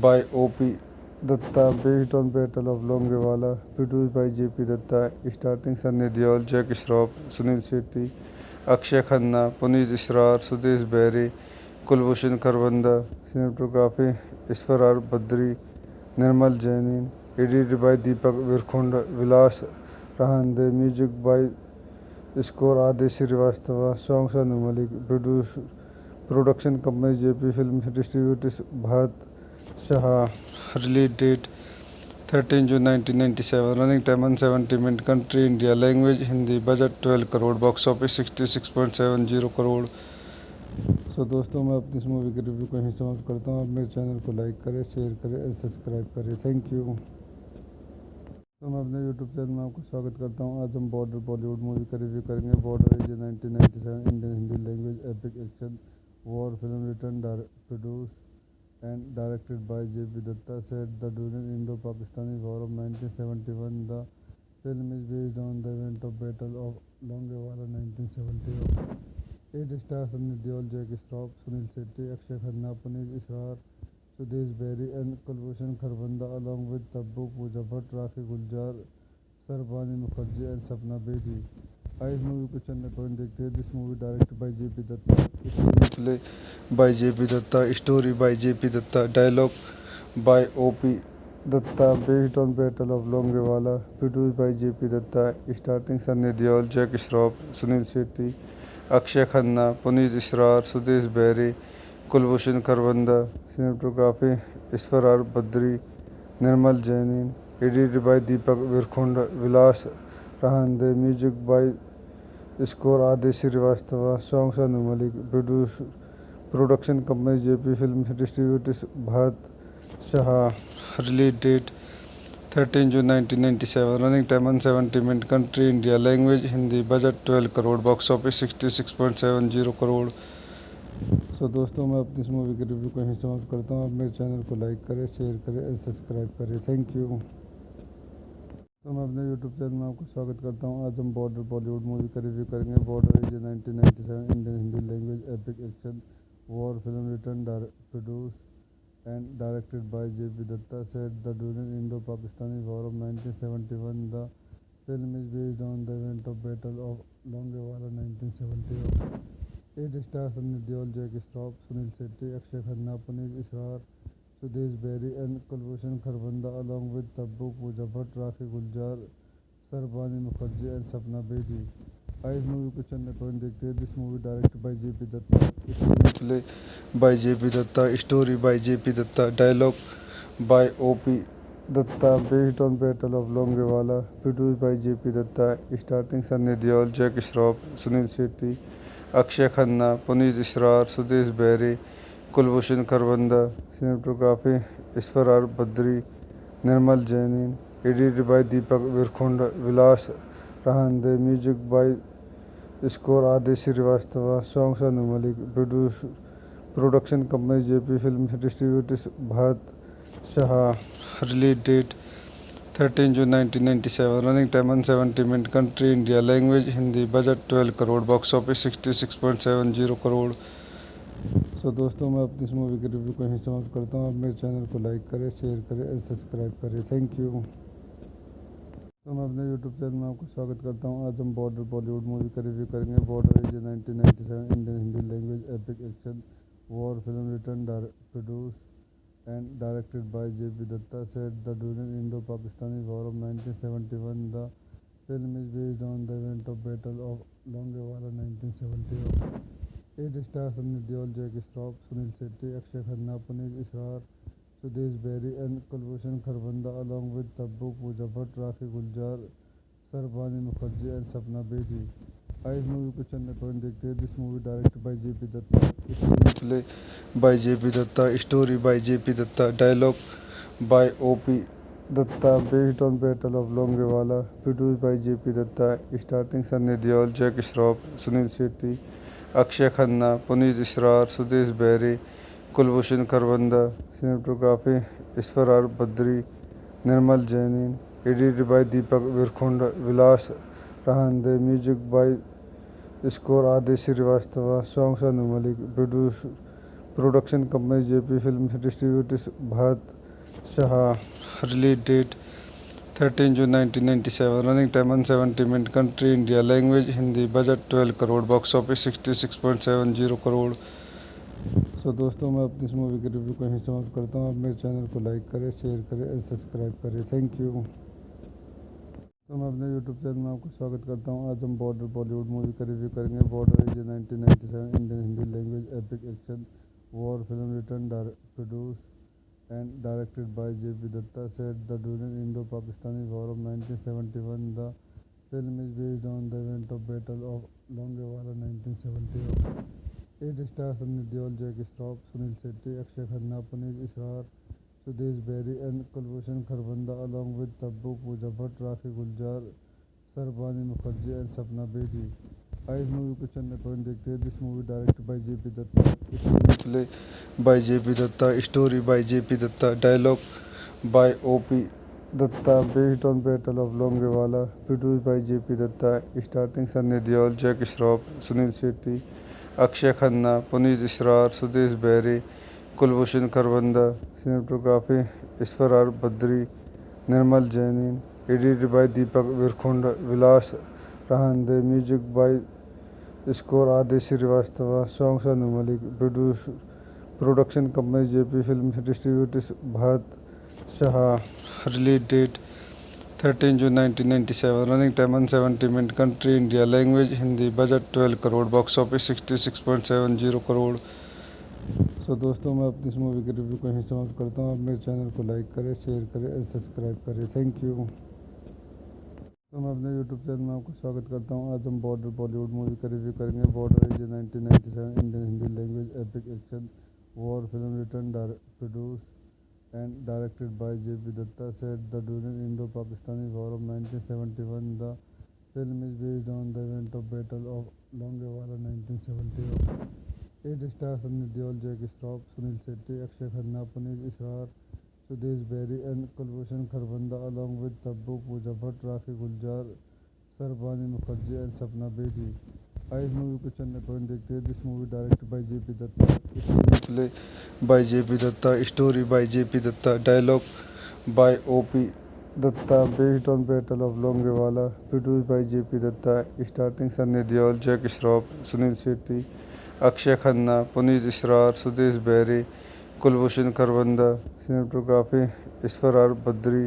by OP Dutta, based on battle of Longewala, produce by JP Dutta, starting Sunny Deol, Jackie Shroff, Sunil Shetty, Akshaye Khanna, Puneet Issar, Sudesh Berry, Kulbhushan Kharbanda, cinematography Ishwar are Badri, Nirmal जैनिन, edited by Deepak विरखुंड, Vilas रहांदे, music by score Aadesh Shrivastava, songs Anu Malik, production company JP film, distributors Bharat Shah, release date 13 June 1997, running time 170 minute, country India, language Hindi, budget 12 crore, box office 66.70 crore. So दोस्तों, मैं अपनी इस movie के review को यहीं समाप्त करता हूँ. आप मेरे चैनल को लाइक करें, शेयर करें और सब्सक्राइब करें. Thank you. तो मैं अपने यूट्यूब चैनल में आपको स्वागत करता हूँ. आज हम बॉर्डर बॉलीवुड मूवी का रिव्यू करेंगे. Border is 1997 Indian Hindi language epic action war film return produce and directed by J.P. Datta, set the during Indo-Pakistani War of 1971. The film is based on the event of Battle of Longewala 1971. It stars Sunny Deol, Jackie Shroff, Sunil Shetty, Akshay Khanna, Puneet Israr, Sudesh Berry and Kulbhushan Kharbanda along with Tabbu, Pooja Bhatt, Rakhi Guljar, Sarbani Mukherjee and Sapna Bedi. इस movie को चंद point देखते हैं. This movie directed by JP Dutta, screen play by JP Dutta, story by JP Dutta, dialogue by OP Dutta, based on battle of Longewala, produce by JP Dutta, starting Sunny Deol, Jackie Shroff, Sunil Shetty, Akshaye Khanna, Puneet Issar, Sudesh Berry, Kulbhushan Kharbanda, cinematography Ishwar are Badri, Nirmal जैनिन, edited by Deepak विरखुंड, Vilas रहांदे, music by score Aadesh Shrivastava, songs Anu Malik, production company JP film, distributors Bharat Shah, release date 13 June 1997, running time 170 minute, country India, language Hindi, budget 12 crore, box office 66.70 crore. So दोस्तों, मैं अपनी इस movie के review को यहीं समाप्त करता हूँ। आप मेरे चैनल को लाइक करें, शेयर करें और सब्सक्राइब करें। Thank you. तो मैं अपने यूट्यूब चैनल में आपको स्वागत करता हूँ। आज हम बॉर्डर बॉलीवुड मूवी का रिव्यू करेंगे। Border is 1997 Indian Hindi language epic action war film written produce and directed by J.P. Datta, set the during Indo-Pakistani War of 1971. The film is based on the event of Battle of Longewala 1971. It stars Sunny Deol, Jackie Shroff, Sunil Shetty, Akshay Khanna, Puneet Israr, Sudesh Berry and Kulbhushan Kharbanda, along with Tabbu Pooja Bhatt, Rakhi Guljar, Sarbani Mukherjee and Sapna Bedi. इस movie को चंद point देखते हैं। This movie directed by JP Dutta, play by JP Dutta, story by JP Dutta, dialogue by OP Dutta, based on battle of Longewala, produce by JP Dutta, starting Sunny Deol, Jackie Shroff, Sunil Shetty, Akshaye Khanna, Puneet Issar, Sudesh Berry, Kulbhushan Kharbanda, cinematography Ishwar are Badri, Nirmal जैनिन, edited by Deepak विरखुंड, Vilas रहांदे, music by score Aadesh Shrivastava, songs Anu Malik, production company JP film, distributors Bharat Shah, release date 13 June 1997, running time 170 minute, country India, language Hindi, budget 12 crore, box office 66.70 crore. So दोस्तों, मैं अपनी इस movie के review को यहीं समाप्त करता हूँ। आप मेरे चैनल को लाइक करें, शेयर करें और सब्सक्राइब करें। Thank you. तो मैं अपने यूट्यूब चैनल में आपको स्वागत करता हूँ। आज हम बॉर्डर बॉलीवुड मूवी का रिव्यू करेंगे। Border is 1997 Indian Hindi language epic action war film written produce and directed by JP Dutta, set the during इंडो-पाकिस्तानी war of 1971. The film is based on the event of battle of Longewala 1971. It stars Sunny Deol, Jackie Shroff, Sunil Shetty, Akshaye Khanna, Puneet Issar, Sudesh Berry and Kulbhushan Kharbanda, along with Tabbu Pooja Bhatt, Rakhi Guljar, Sarbani Mukherjee and Sapna Bedi. इस movie को चंद point देखते हैं। This movie directed by JP Dutta, play by JP Dutta, story by JP Dutta, dialogue by OP Dutta, based on battle of Longewala, produce by JP Dutta, starting Sunny Deol, Jackie Shroff, Sunil Shetty, Akshaye Khanna, Puneet Issar, Sudesh Berry, Kulbhushan Kharbanda, cinematography Ishwar are Badri, Nirmal जैनिन, edited by Deepak विरखुंड, Vilas रहांदे, music by score Aadesh Shrivastava, songs Anu Malik, production company JP film, distributors Bharat Shah, release date 13 June 1997, running time 170 minute, country India, language Hindi, budget 12 crore, box office 66.70 crore. So दोस्तों, मैं अपनी इस movie के review को यहीं समाप्त करता हूँ। आप मेरे चैनल को लाइक करें, शेयर करें और सब्सक्राइब करें। Thank you. तो मैं अपने यूट्यूब चैनल में आपको स्वागत करता हूँ। आज हम बॉर्डर बॉलीवुड मूवी का रिव्यू करेंगे। Border is 1997 Indian Hindi language epic action war film written produce and directed by JP Dutta, set the during इंडो-पाकिस्तानी war of 1971. The film is based on the event of battle of Longewala 1971. It stars Sunny Deol, Jackie Shroff, Sunil Shetty, Akshay Khanna, Puneet Israr, Sudesh Berry and Kulbhushan Kharbanda, along with Tabbu Pooja Bhatt, Rakhi Guljar, Sarbani Mukherjee and Sapna Bedi. इस movie को चंद point देखते हैं। This movie directed by JP Dutta, play by JP Dutta, story by JP Dutta, dialogue by OP Dutta, based on battle of Longewala, produce by JP Dutta, starting Sunny Deol, Jackie Shroff, Sunil Shetty, Akshaye Khanna, Puneet Issar, Sudesh Berry, Kulbhushan Kharbanda, cinematography Ishwar are Badri, Nirmal जैनिन, edited by Deepak विरखुंड, Vilas रहांदे, music by score Aadesh Shrivastava, songs Anu Malik, production company JP film, distributors Bharat Shah, release date 13 June 1997, running time 170 minutes, country India, language Hindi, budget 12 crore, box office 66.70 crore. दोस्तों मैं अपनी इस movie के review को यहीं समाप्त करता हूँ। आप मेरे चैनल को लाइक करें, शेयर करें और सब्सक्राइब करें। Thank you. तो मैं अपने यूट्यूब चैनल में आपको स्वागत करता हूँ। आज हम बॉर्डर बॉलीवुड मूवी का रिव्यू करेंगे। Border is 1997 Indian Hindi language epic action war film return produce and directed by J.P. Datta, set the during Indo-Pakistani War of 1971. The film is based on the event of Battle of Longewala 1971. It stars Sunny Deol, Jackie Shroff, Sunil Shetty, Akshay Khanna, Puneet Israr, Sudesh Berry and Kulbhushan Kharbanda along with Tabbu Pooja Bhatt, Rakhi Guljar, Sarbani Mukherjee and Sapna Bedi. इस movie को चलने पर देखते हैं। This movie directed by JP Dutta, play by JP Dutta, story by JP Dutta, dialogue by OP Dutta, based on battle of Longewala, produce by JP Dutta, starting Sunny Deol, Jackie Shroff, Sunil Shetty, Akshaye Khanna, Puneet Issar, Sudesh Berry, Kulbhushan Kharbanda, cinematography Ishwar are Badri,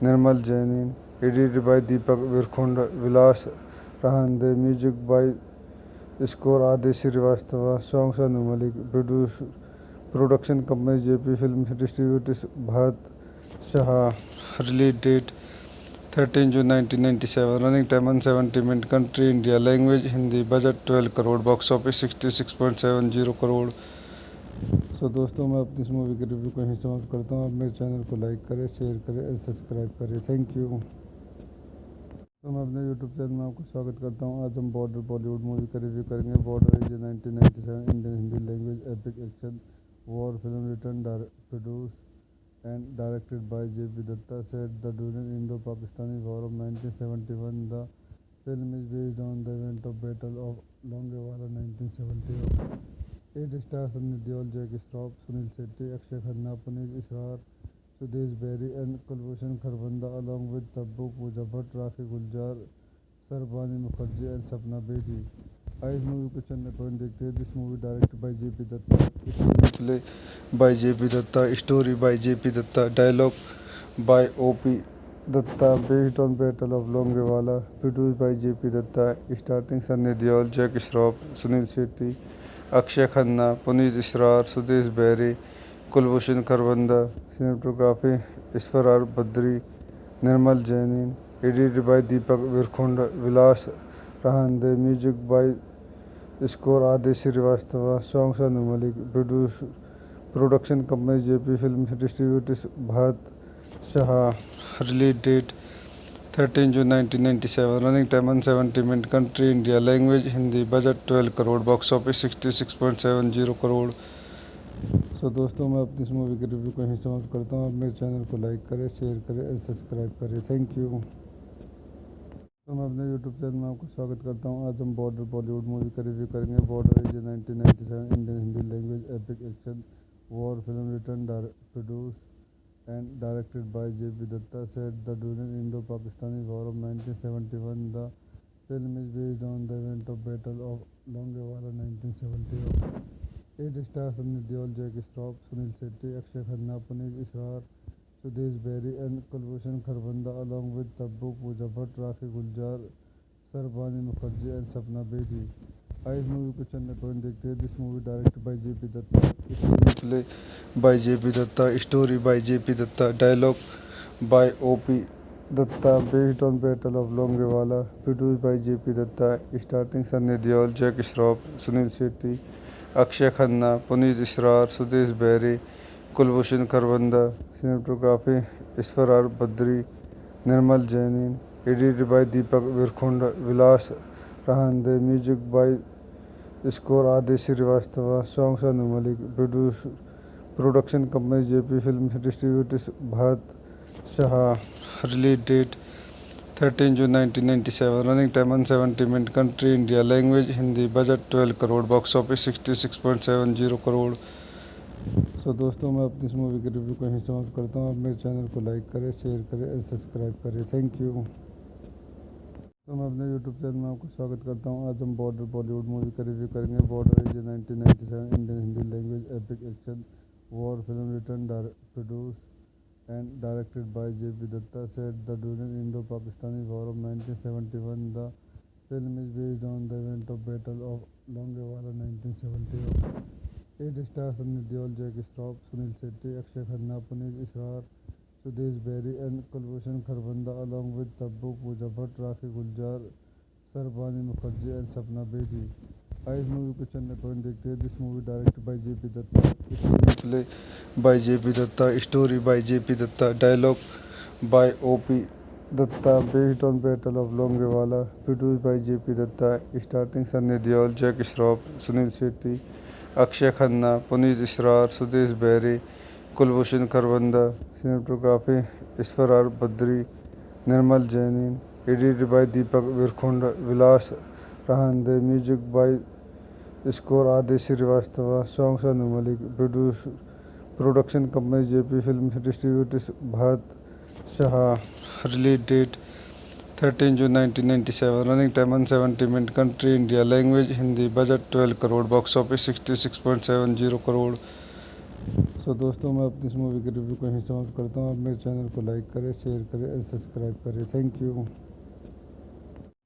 Nirmal जैनिन, edited by Deepak विरखुंड, Vilas रहांदे, music by score Aadesh Shrivastava, songs Anu Malik, production company JP film, distributors Bharat Shah, release date 13 June 1997, running time 170 minute, country India, language Hindi, budget 12 crore, box office 66.70 crore. दोस्तों मैं अपनी इस movie के review को यहीं समाप्त करता हूँ। आप मेरे चैनल को लाइक करें, शेयर करें और सब्सक्राइब करें। Thank you. तो मैं अपने यूट्यूब चैनल में आपको स्वागत करता हूँ। आज हम बॉर्डर बॉलीवुड मूवी का रिव्यू करेंगे। Border is 1997 Indian Hindi language epic action war film return produce and directed by JP Dutta, set the during इंडो-पाकिस्तानी war of 1971. The film is based on the event of battle of Longewala 1971. It stars Sunny Deol, Jackie Shroff, Sunil Shetty, Akshay Khanna, Puneet Israr, Sudesh Berry and Kulbhushan Kharbanda along with Tabbu Pooja Bhatt, Rakhi Guljar, Sarbani Mukherjee and Sapna Bedi. इस movie को चलने पर देखते हैं। This movie directed by JP Dutta, play by JP Dutta, story by JP Dutta, dialogue by OP Dutta, based on battle of Longewala, produce by JP Dutta, starting Sunny Deol, Jackie Shroff, Sunil Shetty, Akshaye Khanna, Puneet Issar, Sudesh Berry, Kulbhushan Kharbanda, cinematography Ishwar are Badri, Nirmal जैनिन, edited by Deepak विरखुंड, Vilas रहांदे, music by score Aadesh Shrivastava, songs Anu Malik, production company JP film, distributors Bharat Shah, release date 13 June 1997, running time 170 minute, country India, language Hindi, budget 12 crore, box office 66.70 crore. दोस्तों मैं अपनी इस movie के review को यहीं समाप्त करता हूँ। आप मेरे चैनल को लाइक करें, शेयर करें और सब्सक्राइब करें। Thank you. तो मैं अपने यूट्यूब चैनल में आपको स्वागत करता हूँ। आज हम बॉर्डर बॉलीवुड मूवी का रिव्यू करेंगे। Border is 1997 Indian Hindi language epic action war film return produce and directed by J.P. Datta, set the during Indo-Pakistani War of 1971. The film is based on the event of Battle of Longewala 1971. It stars Sunny Deol, Jackie Shroff, Sunil Shetty, Akshay Khanna, Puneet Israr, Sudesh Berry and Kulbhushan Kharbanda along with Tabbu Pooja Bhatt, Rakhi Guljar, Sarbani Mukherjee and Sapna Bedi. इस movie को चलने पर देखते हैं। This movie directed by JP Dutta, play by JP Dutta, story by JP Dutta, dialogue by OP Dutta, based on battle of Longewala, produce by JP Dutta, starting Sunny Deol, Jackie Shroff, Sunil Shetty, Akshaye Khanna, Puneet Issar, Sudesh Berry, Kulbhushan Kharbanda, cinematography Ishwar are Badri, Nirmal जैनिन, edited by Deepak विरखुंड, Vilas रहांदे, music by score Aadesh Shrivastava, songs Anu Malik, production company JP film, distributors Bharat Shah, release date 13 June 1997, running time 170 minute, country India, language Hindi, budget 12 crore, box office 66.70 crore. दोस्तों मैं अपनी इस movie के review को यहीं समाप्त करता हूँ। आप मेरे चैनल को लाइक करें, शेयर करें और सब्सक्राइब करें। Thank you. तो मैं अपने यूट्यूब चैनल में आपको स्वागत करता हूँ। आज हम बॉर्डर बॉलीवुड मूवी का रिव्यू करेंगे। Border is 1997 Indian Hindi language epic action war film return produce and directed by J.P. Datta, set during Indo-Pakistani War of 1971. The film is based on the event of Battle of Longewala 1971. It stars Sunny Deol, Jackie Shroff, Sunil Shetty, Akshay Khanna, Puneet Israr, Sudesh Berry, and Kulbhushan Kharbanda, along with Tabbu, Pooja Bhatt, Rakhi Guljar, Sarbani Mukherjee, and Sapna Bedi. इस movie को चंद point देखते हैं. This movie directed by JP Dutta, screen play by JP Dutta, story by JP Dutta, dialogue by OP Dutta, based on battle of Longewala, produced by JP Dutta, starting Sunny Deol, Jackie Shroff, Sunil Shetty, Akshaye Khanna, Puneet Issar, Sudesh Berry, Kulbhushan Kharbanda. Cinematography ईश्वरार Badri, Nirmal जैनिन. Edited by Deepak विरखुंड, Vilas रहांदे. Music by score Aadesh Shrivastava. Songs Anu Malik. Production company JP film distributors Bharat Shah. Release date 13 June 1997. Running time 170 minute. Country India. Language Hindi. Budget 12 crore. Box office 66.70 crore. So दोस्तों, मैं अपनी इस movie के review को यहीं समाप्त करता हूँ. आप मेरे चैनल को लाइक करें, शेयर करें और सब्सक्राइब करें. Thank you.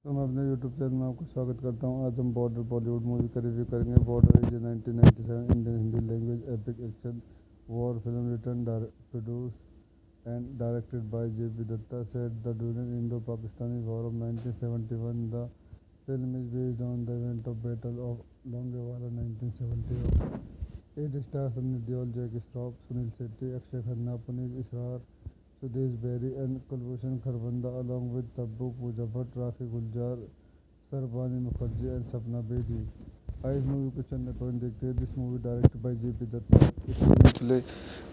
तो मैं अपने यूट्यूब चैनल में आपको स्वागत करता हूँ. आज हम बॉर्डर बॉलीवुड मूवी का रिव्यू करेंगे. Border is 1997 Indian Hindi language epic action war film return produce and directed by JP Dutta, set during इंडो-पाकिस्तानी war of 1971. The film is based on the event of battle of Longewala 1971. It stars Sunny Deol, Jackie Shroff, Sunil Shetty, Akshaye Khanna, Puneet Issar, Sudesh Berry, and Kulbhushan Kharbanda, along with Tabbu, Pooja Bhatt, Rakhi Guljar, Sarbani Mukherjee, and Sapna Bedi. इस movie को चंद point देखते हैं. This movie directed by JP Dutta, screen play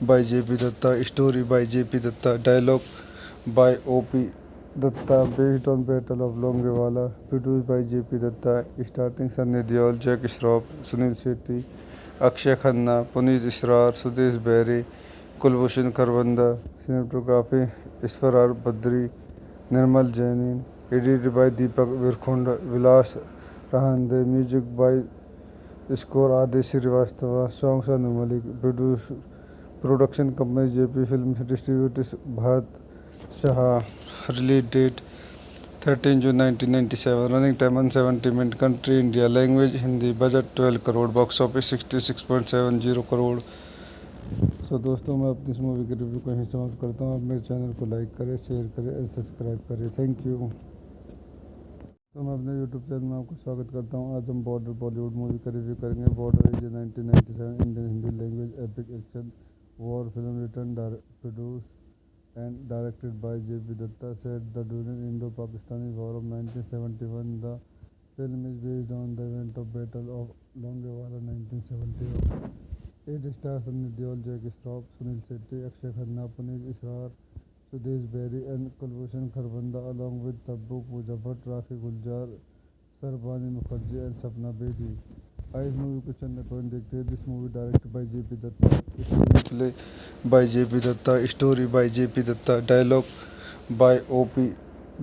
by JP Dutta, story by JP Dutta, dialogue by OP Dutta, based on battle of Longewala, produced by JP Dutta, starting Sunny Deol, Jackie Shroff, Sunil Shetty, Akshaye Khanna, Puneet Issar, Sudesh Berry, Kulbhushan Kharbanda. Cinematography ईश्वरार Badri, Nirmal जैनिन. Edited by Deepak विरखुंड, Vilas रहांदे. Music by score Aadesh Shrivastava. Songs Anu Malik. Production company JP film distributors Bharat Shah. Release date 13 June 1997. Running time 170 minute. Country India. Language Hindi. Budget 12 crore. Box office 66.70 crore. So दोस्तों, मैं अपनी इस movie के review को यहीं समाप्त करता हूँ. आप मेरे चैनल को लाइक करें, शेयर करें और सब्सक्राइब करें. Thank you. तो मैं अपने यूट्यूब चैनल में आपको स्वागत करता हूँ. आज हम बॉर्डर बॉलीवुड मूवी का रिव्यू करेंगे. Border is 1997 Indian Hindi language epic action war film return produce and directed by JP Dutta, set during इंडो-पाकिस्तानी war of 1971. The film is based on the event of battle of Longewala 1971. It stars Sunny Deol, Jackie Shroff, Sunil Shetty, Akshay Khanna, Puneet Israr, Sudesh Berry, and Kulbhushan Kharbanda, along with Tabbu, Pooja Bhatt, Rakhi Guljar, Sarbani Mukherjee, and Sapna Bedi. इस movie को चंद point देखते हैं. This movie directed by JP Dutta, screen play by JP Dutta, story by JP Dutta, dialogue by OP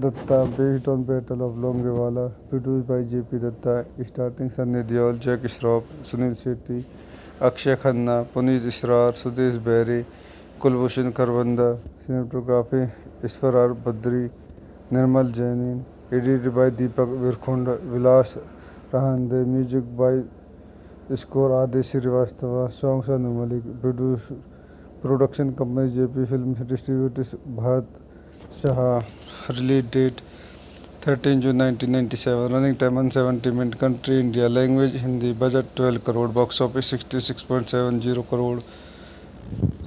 Dutta, based on battle of Longewala, produced by JP Dutta, starting Sunny Deol, Jackie Shroff, Sunil Shetty, Akshaye Khanna, Puneet Issar, Sudesh Berry, Kulbhushan Kharbanda. Cinematography ईश्वरार Badri, Nirmal जैनिन. Edited by Deepak विरखुंड, Vilas रहांदे. Music by score Aadesh Shrivastava. Songs Anu Malik. Production company JP film distributors Bharat Shah. Release date 13 June 1997. Running time 170 minute. Country India. Language Hindi. Budget 12 crore. Box office 66.70 crore.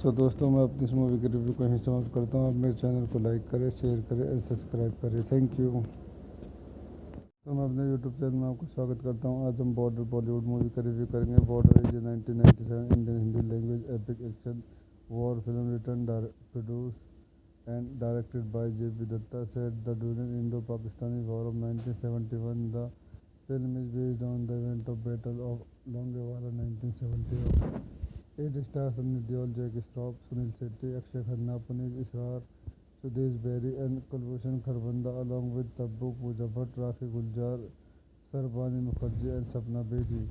So दोस्तों, मैं अपनी इस movie के review को यहीं समाप्त करता हूँ. आप मेरे चैनल को लाइक करें, शेयर करें और सब्सक्राइब करें. Thank you. तो मैं अपने यूट्यूब चैनल में आपको स्वागत करता हूँ. आज हम बॉर्डर बॉलीवुड मूवी का रिव्यू करेंगे. Border is 1997 Indian Hindi language epic action war film return produce and directed by J.P. Datta, set during Indo-Pakistani War of 1971. The film is based on the event of Battle of Longewala 1971. It stars Sunny Deol, Jackie Shroff, Sunil Shetty, Akshay Khanna, Puneet Israr, Sudesh Berry, and Kulbhushan Kharbanda, along with Tabbu, Pooja Bhatt, Rakhi Guljar, Sarbani Mukherjee, and Sapna Bedi.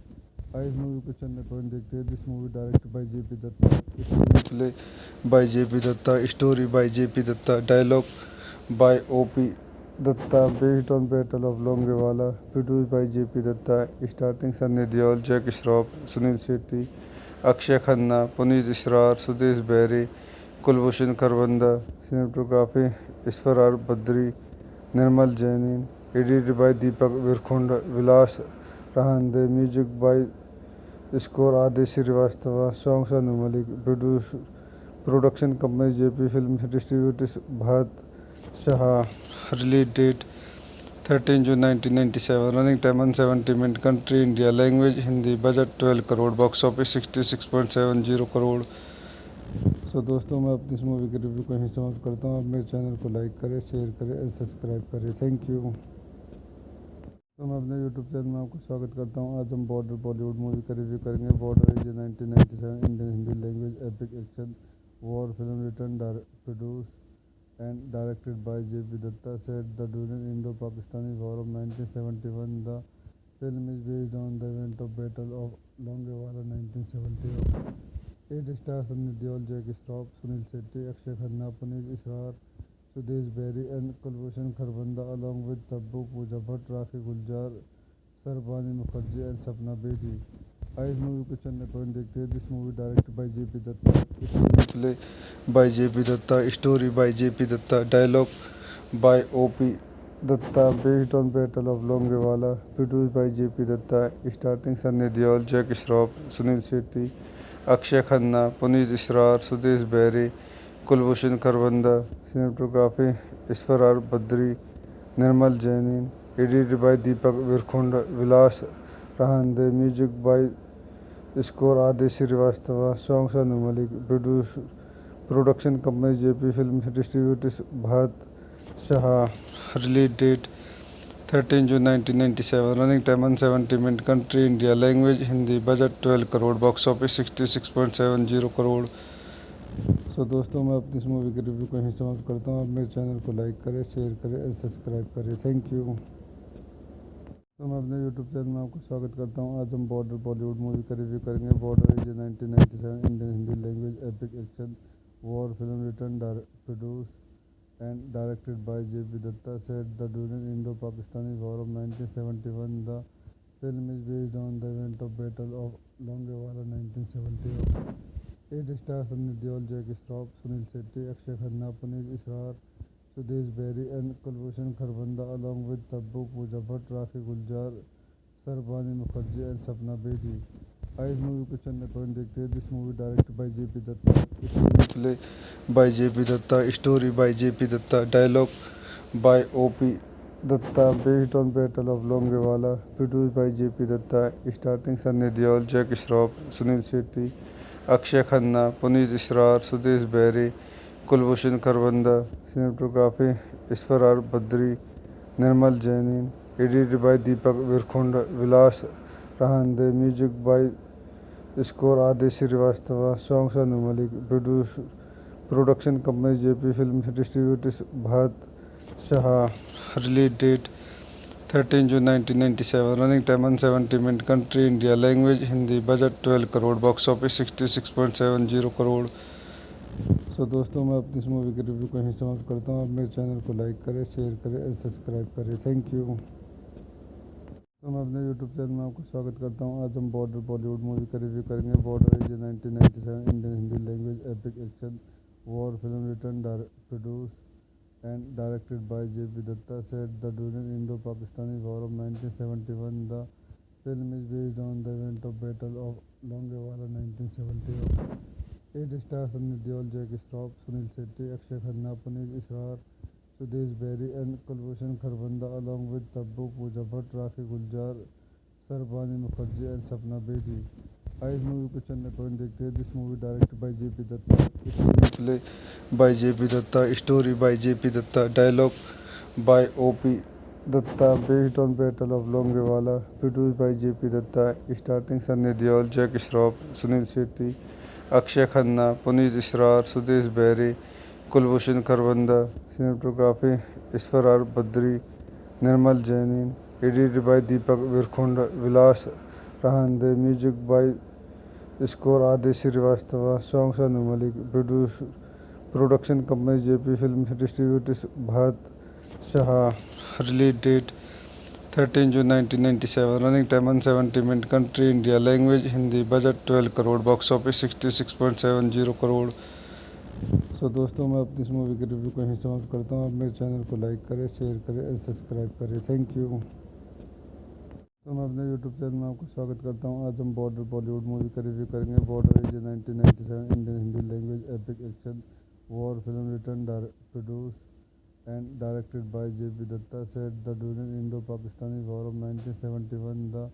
इस movie को चलने point देखते हैं। This movie directed by JP Dutta, play by JP Dutta, story by JP Dutta, dialogue by OP Dutta, based on battle of Longewala, produced by JP Dutta, starting Sunny Deol, Jack Shroff, Sunil Shetty, Akshaye Khanna, Puneet Issar, Sudesh Berry, Kulbhushan Kharbanda, cinematography Ishwar are Badri, Nirmal जैनिन, edited by Deepak विरखुंड, Vilas रहांदे, music by score Aadesh Shrivastava, songs Anu Malik, production company JP film, distributors Bharat Shah, release date 13 June 1997, running time 170 minute, country India, language Hindi, budget 12 crore, box office 66.70 crore. So दोस्तों, मैं अपनी इस movie के review को यहीं समाप्त करता हूँ। आप मेरे चैनल को लाइक करें, शेयर करें और सब्सक्राइब करें। Thank you. तो मैं अपने यूट्यूब चैनल में आपको स्वागत करता हूँ। आज हम बॉर्डर बॉलीवुड मूवी का रिव्यू करेंगे। Border is 1997 Indian Hindi language epic action war film return produce and directed by J.P. Datta, set the during Indo-Pakistani War of 1971. The film is based on the event of Battle of Longewala 1971. It stars Sunny Deol, Jackie Shroff, Sunil Shetty, Akshay Khanna, Puneet Israr, Sudesh Berry and Kulbhushan Kharbanda, along with Tabbu, Pooja Bhatt, Rakhi Guljar, Sarbani Mukherjee and Sapna Bedi. इस movie को चलने point देखते हैं। This movie directed by JP Dutta, play by JP Dutta, story by JP Dutta, dialogue by OP Dutta, based on battle of Longewala, produced by JP Dutta, starting Sunny Deol, Jack Shroff, Sunil Shetty, Akshaye Khanna, Puneet Issar, Sudesh Berry, Kulbhushan Kharbanda, cinematography Ishwar are Badri, Nirmal जैनिन, edited by Deepak विरखुंड, Vilas रहांदे, music by score Aadesh Shrivastava, songs Anu Malik, production company JP film, distributors Bharat Shah, release date 13 June 1997, running time 170 minute, country India, language Hindi, budget 12 crore, box office 66.70 crore. So दोस्तों, मैं अपनी इस movie के review को यहीं समाप्त करता हूँ। आप मेरे चैनल को लाइक करें, शेयर करें और सब्सक्राइब करें। Thank you. तो मैं अपने यूट्यूब चैनल में आपको स्वागत करता हूँ। आज हम बॉर्डर बॉलीवुड मूवी का रिव्यू करेंगे। Border is 1997 Indian Hindi language epic action war film return produce and directed by J.P. Datta, set the during Indo-Pakistani War of 1971. The film is based on the event of Battle of Longewala 1971. It stars Sunny Deol, Jackie Shroff, Sunil Shetty, Akshay Khanna, Puneet Israr, Sudesh Berry and Kulbhushan Kharbanda, along with Tabbu, Pooja Bhatt, Rakhi Guljar, Sarbani Mukherjee and Sapna Bedi. इस movie को चलने point देखते हैं। This movie directed by JP Dutta, play by JP Dutta, story by JP Dutta, dialogue by OP Dutta, based on battle of Longewala, produced by JP Dutta, starting Sunny Deol, Jack Shroff, Sunil Shetty, Akshaye Khanna, Puneet Issar, Sudesh Berry, Kulbhushan Kharbanda, cinematography Ishwar are Badri, Nirmal जैनिन, edited by Deepak विरखुंड, Vilas रहांदे, music by score Aadesh Shrivastava, songs Anu Malik, production company JP film, distributors Bharat Shah, release date 13 June 1997, running time 170 minute, country India, language Hindi, budget 12 crore, box office 66.70 crore. So दोस्तों, मैं अपनी इस movie के review को यहीं समाप्त करता हूँ। आप मेरे चैनल को लाइक करें, शेयर करें और सब्सक्राइब करें। Thank you. तो मैं अपने यूट्यूब चैनल में आपको स्वागत करता हूँ। आज हम बॉर्डर बॉलीवुड मूवी का रिव्यू करेंगे। Border is 1997 Indian Hindi language epic action war film return produce and directed by J.P. Datta, set the during Indo-Pakistani War of 1971. The film is based on the event of Battle of Longewala 1971. It stars Sunny Deol, Jackie Shroff, Sunil Shetty, Akshay Khanna, Puneet Israr, Sudesh Berry and Kulbhushan Kharbanda, along with Tabbu, Pooja Bhatt, Rakhi Guljar, Sarbani Mukherjee and Sapna Bedi. इस movie को चलने point देखते हैं। This movie directed by JP Dutta, play by JP Dutta, story by JP Dutta, dialogue by OP Dutta, based on battle of Longewala, produced by JP Dutta, starting Sunny Deol, Jack Shroff, Sunil Shetty, Akshaye Khanna, Puneet Issar, Sudesh Berry, Kulbhushan Kharbanda, cinematography Ishwar are Badri, Nirmal जैनिन, edited by Deepak विरखुंड, Vilas Rahan De, music by score Adi Srivastava, songs Anu Malik, production company JP Films, distributors Bharat Shah, release date 13 June 1997, running time 170 minutes, country India, language Hindi, budget 12 crore, box office 66.70 crore। So दोस्तों, मैं अपनी इस movie के review को यहीं समाप्त करता हूँ। आप मेरे चैनल को लाइक करें, शेयर करें और सब्सक्राइब करें। Thank you. तो मैं अपने यूट्यूब चैनल में आपका स्वागत करता हूँ। आज हम बॉर्डर बॉलीवुड मूवी का रिव्यू करेंगे। Border is 1997 Indian Hindi language epic action war film return produce and directed by JP Dutta, set the during Indo-Pakistani War of 1971. The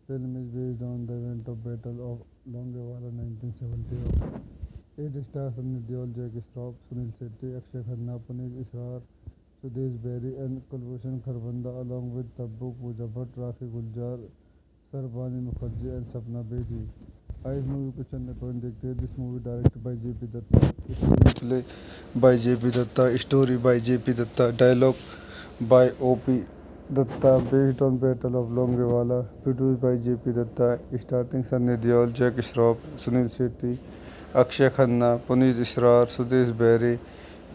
film is based on the event of Battle of Longewala 1971. It stars Sunny Deol, Jackie Shroff, Sunil Shetty, Akshay Khanna, Puneet Israr, Sudesh Berry and Kulbhushan Kharbanda, along with Tabbu, Pooja Bhatt, Rakhi Guljar, Sarbani Mukherjee and Sapna Bedi. इस movie को चलने point देखते हैं। This movie directed by JP Dutta, screen play by JP Dutta, story by JP Dutta, dialogue by OP Dutta, based on Battle of Longewala, produced by JP Dutta, starting Sunny Deol, Jackie Shroff, Sunil Shetty, Akshaye Khanna, Puneet Issar, Sudesh Berry,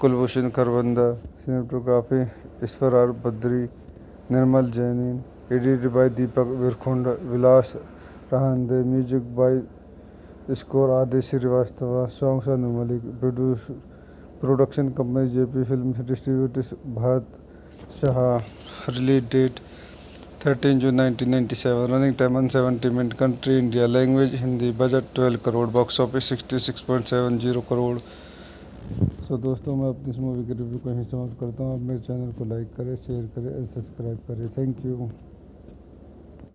Kulbhushan Kharbanda, cinematography ईश्वरार Badri, Nirmal जैनिन, edited by Deepak विरखुंड, Vilas रहांदे, music by score आदि Shrivastava, songs Anu Malik, production company JP films, distributors Bharat Shah, release date 13 June 1997, running time 170 minutes, country India, language Hindi, budget 12 crore, box office 66.70 crore। So दोस्तों, मैं अपनी इस movie के review को यहीं समाप्त करता हूँ। आप मेरे चैनल को लाइक करें, शेयर करें और सब्सक्राइब करें। Thank you.